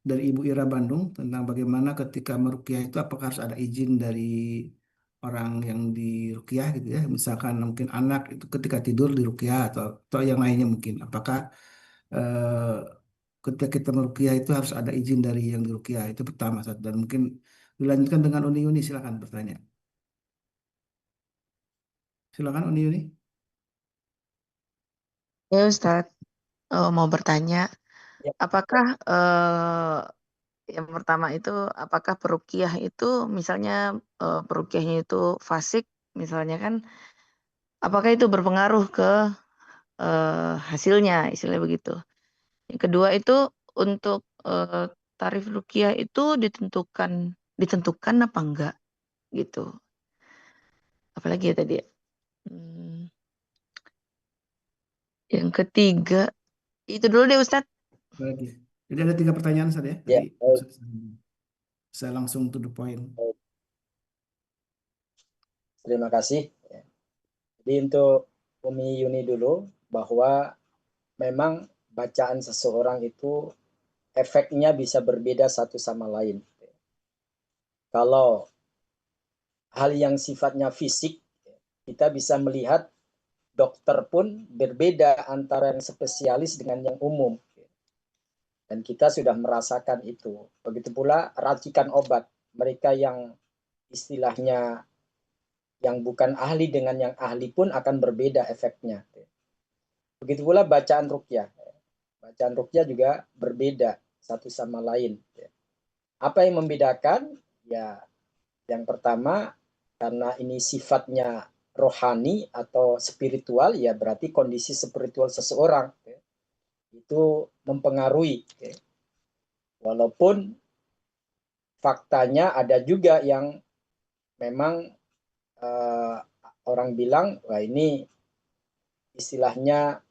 dari Ibu Ira Bandung tentang bagaimana ketika meruqyah itu apakah harus ada izin dari orang yang diruqyah gitu ya. Misalkan mungkin anak itu ketika tidur diruqyah atau yang lainnya mungkin. Apakah eh, ketika kita meruqyah itu harus ada izin dari yang diruqyah itu pertama satu dan mungkin dilanjutkan dengan Uni Yuni silakan bertanya. Silakan Uni Yuni. Ya Ustadz, mau bertanya, Ya, apakah yang pertama itu, apakah peruqyah itu misalnya peruqyahnya itu fasik, misalnya kan, apakah itu berpengaruh ke hasilnya, istilahnya begitu. Yang kedua itu untuk tarif ruqyah itu ditentukan apa enggak gitu. Apalagi ya tadi ya. Yang ketiga, itu dulu deh Ustadz. Baik ya. Jadi ada 3 pertanyaan saja ya. Tadi ya, baik, saya langsung to the point. baik. Terima kasih. Jadi untuk Umi Yuni dulu, bahwa memang bacaan seseorang itu efeknya bisa berbeda satu sama lain. Kalau hal yang sifatnya fisik, kita bisa melihat dokter pun berbeda antara yang spesialis dengan yang umum. Dan kita sudah merasakan itu. Begitu pula racikan obat. Mereka yang istilahnya yang bukan ahli dengan yang ahli pun akan berbeda efeknya. Begitu pula bacaan ruqyah. Bacaan ruqyah juga berbeda satu sama lain. Apa yang membedakan? Ya, yang pertama, karena ini sifatnya rohani atau spiritual, ya berarti kondisi spiritual seseorang itu mempengaruhi. Walaupun faktanya ada juga yang memang orang bilang, wah ini istilahnya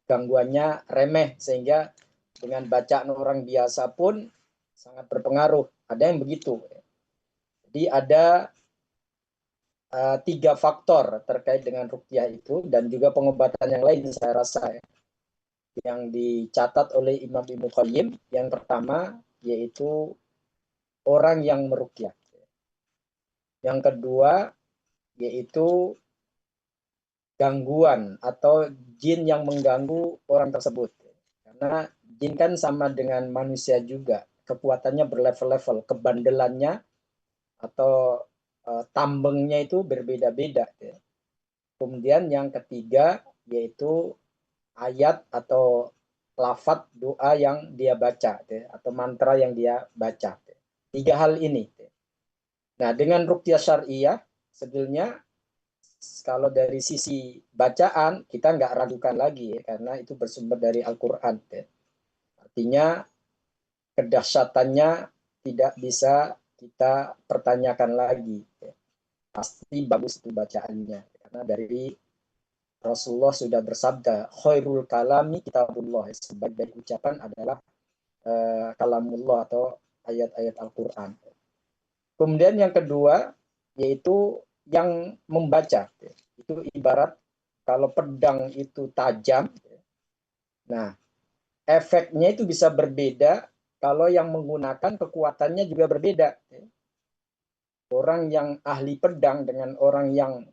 gangguannya remeh, sehingga dengan bacaan orang biasa pun sangat berpengaruh. Ada yang begitu. Jadi ada 3 faktor terkait dengan ruqyah itu, dan juga pengobatan yang lain saya rasa yang dicatat oleh Imam Ibnu Qayyim. Yang pertama yaitu orang yang meruqyah. Yang kedua yaitu gangguan atau jin yang mengganggu orang tersebut. Karena jin kan sama dengan manusia juga, kekuatannya berlevel-level, kebandelannya atau tambengnya itu berbeda-beda. Kemudian yang ketiga yaitu ayat atau lafaz doa yang dia baca atau mantra yang dia baca. 3 hal ini. Nah, dengan ruqyah syariah sebenarnya kalau dari sisi bacaan kita nggak ragukan lagi karena itu bersumber dari Al-Quran. Artinya kedahsyatannya tidak bisa kita pertanyakan lagi. Pasti bagus itu bacaannya. Karena dari Rasulullah sudah bersabda, khairul kalami kitabullah. Sebaik-baik ucapan adalah kalamullah atau ayat-ayat Al-Quran. Kemudian yang kedua, yaitu yang membaca. Itu ibarat kalau pedang itu tajam, nah efeknya itu bisa berbeda kalau yang menggunakan kekuatannya juga berbeda. Orang yang ahli pedang dengan orang yang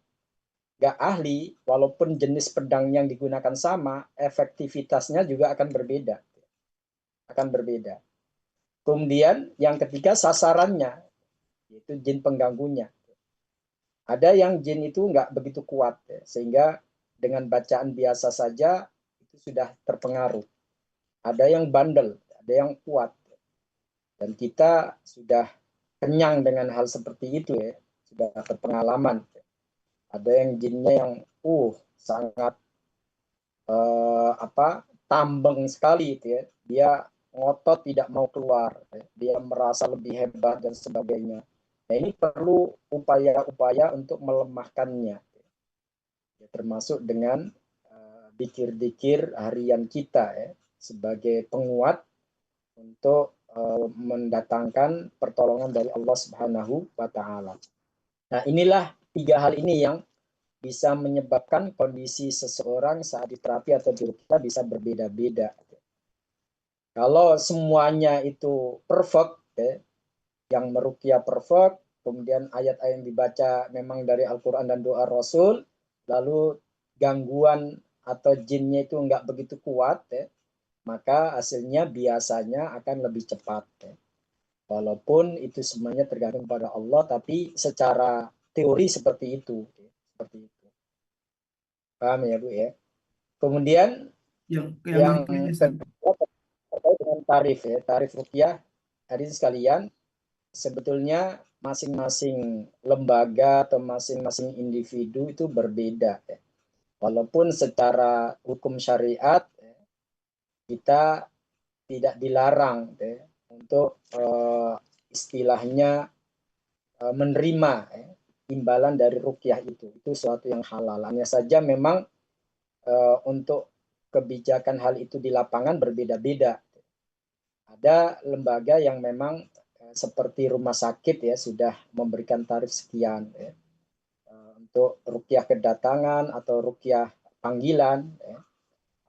gak ahli, walaupun jenis pedang yang digunakan sama, efektivitasnya juga akan berbeda. Kemudian yang ketiga sasarannya, yaitu jin pengganggunya. Ada yang jin itu nggak begitu kuat, sehingga dengan bacaan biasa saja itu sudah terpengaruh. ada yang bandel, ada yang kuat. Dan kita sudah kenyang dengan hal seperti itu ya, sudah berpengalaman. Ada yang jinnya yang sangat tambeng sekali itu ya. Dia ngotot tidak mau keluar, dia merasa lebih hebat dan sebagainya. Nah, ini perlu upaya-upaya untuk melemahkannya, ya, termasuk dengan dikir-dikir harian kita ya, sebagai penguat untuk mendatangkan pertolongan dari Allah Subhanahu wa Ta'ala. Nah, inilah 3 hal ini yang bisa menyebabkan kondisi seseorang saat diterapi atau diruqyah bisa berbeda-beda. Kalau semuanya itu perfect, ya, yang meruqyah perfect, kemudian ayat-ayat yang dibaca memang dari Al-Quran dan doa Rasul, lalu gangguan atau jinnya itu nggak begitu kuat, ya, maka hasilnya biasanya akan lebih cepat. Ya. Walaupun itu semuanya tergantung pada Allah, tapi secara teori seperti itu. Ya. Seperti itu. Paham ya Bu ya? Kemudian yang kedua terkait dengan tarif ya, tarif ruqyah. Hadirin sekalian, sebetulnya masing-masing lembaga atau masing-masing individu itu berbeda ya. Walaupun secara hukum syariat ya, kita tidak dilarang ya, untuk istilahnya menerima ya, imbalan dari ruqyah itu suatu yang halal. Hanya saja memang untuk kebijakan hal itu di lapangan berbeda-beda. Ada lembaga yang memang seperti rumah sakit ya sudah memberikan tarif sekian ya, untuk ruqyah kedatangan atau ruqyah panggilan ya,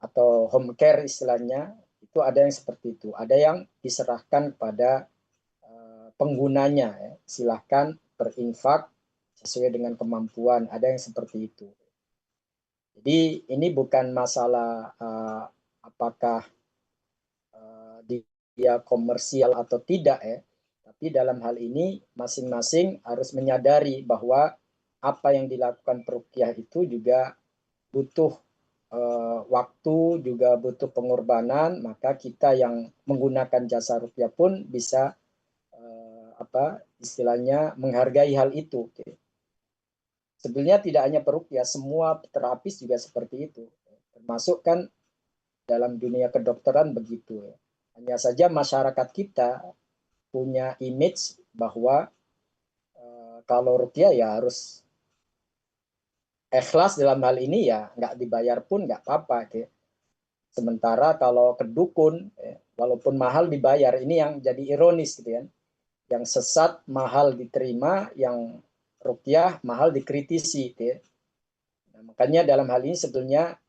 atau home care istilahnya, itu ada yang seperti itu. Ada yang diserahkan kepada penggunanya ya. Silahkan berinfak sesuai dengan kemampuan, ada yang seperti itu. Jadi ini bukan masalah apakah dia komersial atau tidak ya, tapi dalam hal ini masing-masing harus menyadari bahwa apa yang dilakukan peruqyah itu juga butuh waktu, juga butuh pengorbanan, maka kita yang menggunakan jasa ruqyah pun bisa istilahnya menghargai hal itu. Sebenarnya tidak hanya peruqyah, semua terapis juga seperti itu. Termasuk kan dalam dunia kedokteran begitu ya. Hanya saja masyarakat kita punya image bahwa kalau ruqyah ya harus ikhlas dalam hal ini ya, nggak dibayar pun nggak apa-apa. Gitu. Sementara kalau ke dukun, walaupun mahal dibayar, ini yang jadi ironis gitu kan. Yang sesat mahal diterima, yang ruqyah mahal dikritisi. Gitu ya. Nah, makanya dalam hal ini sebetulnya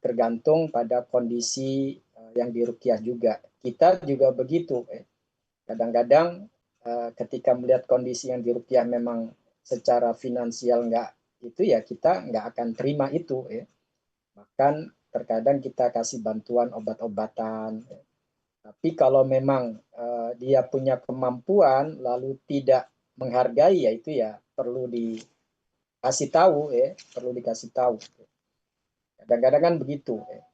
tergantung pada kondisi yang diruqyah juga. Kita juga begitu. Kadang-kadang ketika melihat kondisi yang diruqyah memang secara finansial nggak itu ya kita nggak akan terima itu ya. Bahkan terkadang kita kasih bantuan obat-obatan. Ya. Tapi kalau memang dia punya kemampuan lalu tidak menghargai ya itu ya perlu dikasih tahu ya, perlu dikasih tahu. Kadang-kadang kan begitu. Ya.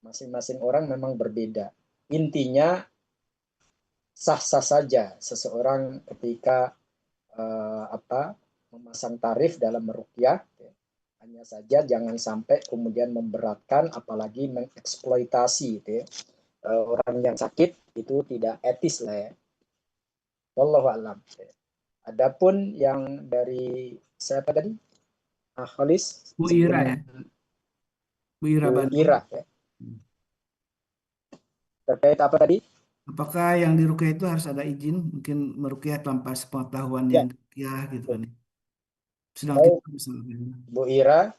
Masing-masing orang memang berbeda. Intinya sah-sah saja seseorang ketika memasang tarif dalam meruqyah, ya. Hanya saja jangan sampai kemudian memberatkan, apalagi mengeksploitasi gitu ya. Orang yang sakit itu tidak etis lah ya. Wallahu a'lam. Adapun yang dari siapa tadi? Khalis Bu Ira ya, Bu Ira Bu Bandung. Ira ya. Terkait apa tadi? Apakah yang diruqyah itu harus ada izin? Mungkin meruqyah tanpa sepengetahuan Ya. yang diruqyah gitu kan. Sedang Oh, kita misalnya. Bu Ira,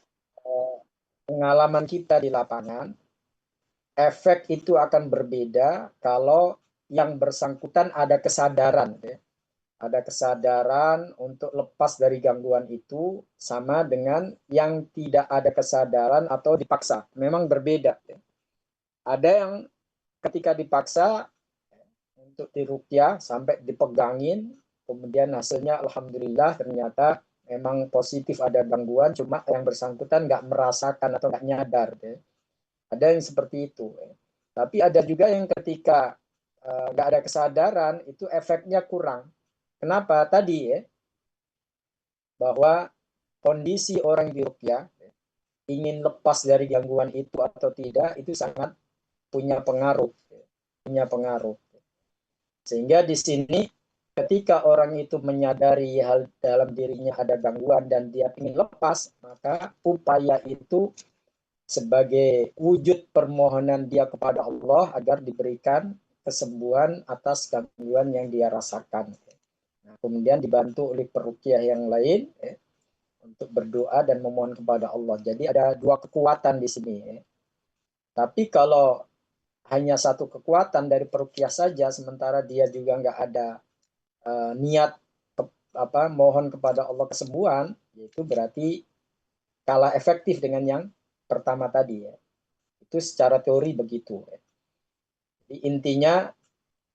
pengalaman kita di lapangan, efek itu akan berbeda kalau yang bersangkutan ada kesadaran. Ya. Ada kesadaran untuk lepas dari gangguan itu sama dengan yang tidak ada kesadaran atau dipaksa. Memang berbeda. Ya. Ada yang ketika dipaksa untuk diruqyah sampai dipegangin, kemudian hasilnya alhamdulillah ternyata memang positif ada gangguan, cuma yang bersangkutan nggak merasakan atau nggak nyadar. Ya. Ada yang seperti itu. Ya. Tapi ada juga yang ketika nggak ada kesadaran itu efeknya kurang. Kenapa? Tadi ya, bahwa kondisi orang di ruqyah ingin lepas dari gangguan itu atau tidak itu sangat punya pengaruh. Sehingga di sini ketika orang itu menyadari hal dalam dirinya ada gangguan dan dia ingin lepas, maka upaya itu sebagai wujud permohonan dia kepada Allah agar diberikan kesembuhan atas gangguan yang dia rasakan. Nah, kemudian dibantu oleh peruqyah yang lain untuk berdoa dan memohon kepada Allah. Jadi ada dua kekuatan di sini. Tapi kalau hanya satu kekuatan dari peruqyah saja, sementara dia juga nggak ada niat mohon kepada Allah kesembuhan, itu berarti kalah efektif dengan yang pertama tadi ya. Itu secara teori begitu. Jadi intinya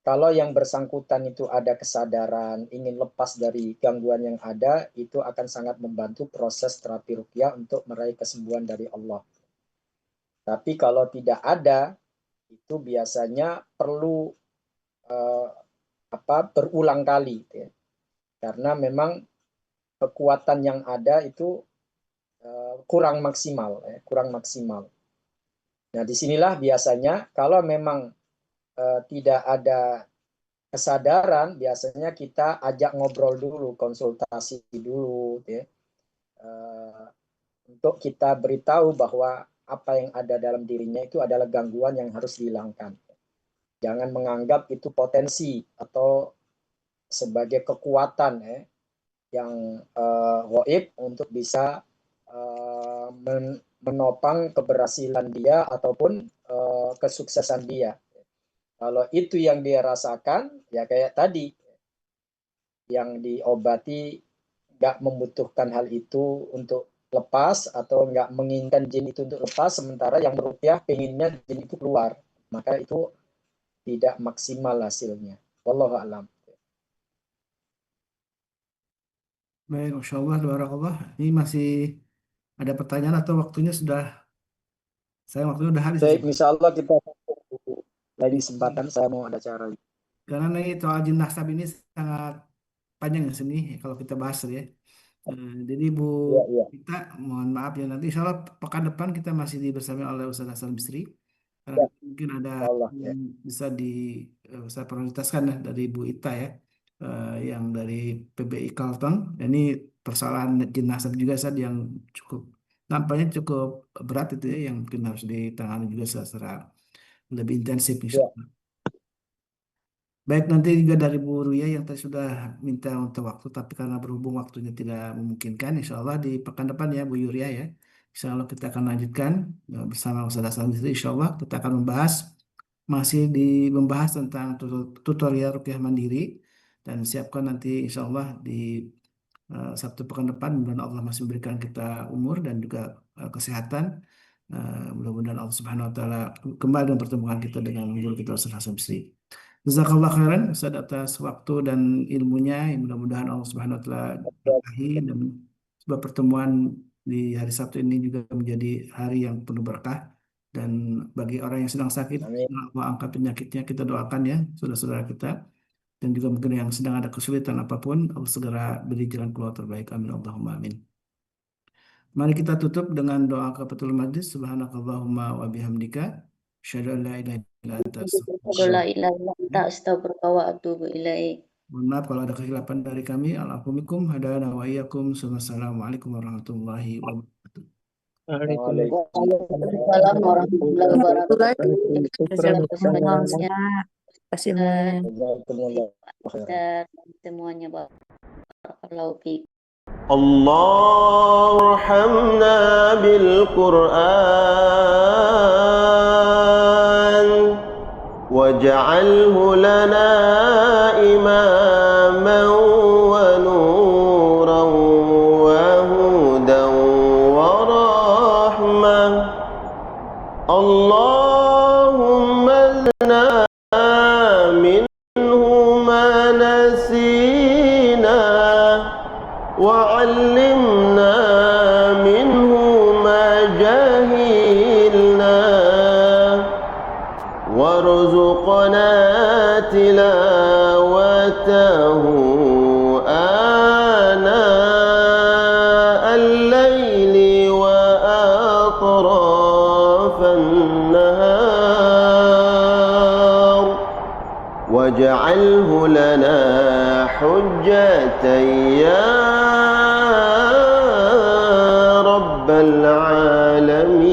kalau yang bersangkutan itu ada kesadaran ingin lepas dari gangguan yang ada, itu akan sangat membantu proses terapi ruqyah untuk meraih kesembuhan dari Allah. Tapi kalau tidak ada, itu biasanya perlu berulang kali ya. Karena memang kekuatan yang ada itu kurang maksimal. Nah, disinilah biasanya kalau memang tidak ada kesadaran, biasanya kita ajak ngobrol dulu, konsultasi dulu, ya, untuk kita beritahu bahwa apa yang ada dalam dirinya itu adalah gangguan yang harus dihilangkan. Jangan menganggap itu potensi atau sebagai kekuatan yang gaib untuk bisa menopang keberhasilan dia ataupun kesuksesan dia. Kalau itu yang dia rasakan, ya kayak tadi, yang diobati nggak membutuhkan hal itu untuk lepas atau nggak menginginkan jin itu untuk lepas, sementara yang meruqyah pengennya jin itu keluar, maka itu tidak maksimal hasilnya. Wallahu a'lam. Baik, Masya Allah, barakallah. Ini masih ada pertanyaan atau waktunya sudah, waktunya sudah habis. Baik, insya Allah kita lain kesempatan saya mau ada cara. Karena ini soal jin nasab ini sangat panjang ya sini kalau kita bahas ya. Jadi Bu kita mohon maaf ya, nanti insya Allah pekan depan kita masih bersama oleh Ustaz Hasan Bisri. Karena mungkin ada yang bisa bisa prioritaskan ya dari Bu Ita ya, yang dari PBI Kalteng. Ini persoalan jin nasab juga Ustaz yang nampaknya cukup berat itu ya, yang mungkin harus ditangani juga secara lebih intensif insya Allah. Baik, nanti juga dari Bu Ruya yang tadi sudah minta untuk waktu, tapi karena berhubung waktunya tidak memungkinkan, insya Allah di pekan depan ya Bu Yuria ya, insya Allah kita akan lanjutkan bersama Ustaz Hasan Bisri. Insya Allah kita akan membahas tentang tutorial ruqyah mandiri, dan siapkan nanti insya Allah di Sabtu pekan depan, mudah-mudahan Allah masih memberikan kita umur dan juga kesehatan. Mudah-mudahan Allah Subhanahu Wa Taala kembali mempertemukan kita dengan guru kita Ustaz Hasan Bisri. Jazakallah khairan Ustaz atas waktu dan ilmunya. Mudah-mudahan Allah Subhanahu Wa Taala berkahi dan sebab pertemuan di hari Sabtu ini juga menjadi hari yang penuh berkah, dan bagi orang yang sedang sakit, Allah angkat penyakitnya, kita doakan ya saudara-saudara kita, dan juga mungkin yang sedang ada kesulitan apapun, Allah segera beri jalan keluar terbaik. Amin Allahumma amin. Mari kita tutup dengan doa kafatul majlis. Subhanakallahumma wa bihamdika asyhadu an la ilaha illa anta astaghfiruka wa atubu ilaik. Mohon maaf kalau ada kesilapan dari kami. Alaikum hadana wa iyyakum. Assalamualaikum warahmatullahi wabarakatuh. Waalaikumsalam warahmatullahi wabarakatuh. Semuanya barakallahu fiik. Allah arhamna bil Qur'an waj'alhu lana imaman wa nuran wa hudan wa rahmah. Allahumma zidna minhu ma nasina وعلمنا منه ما جهلنا وارزقنا تلاوته آناء الليل وأطراف النهار واجعله لنا حجة يا رب العالمين.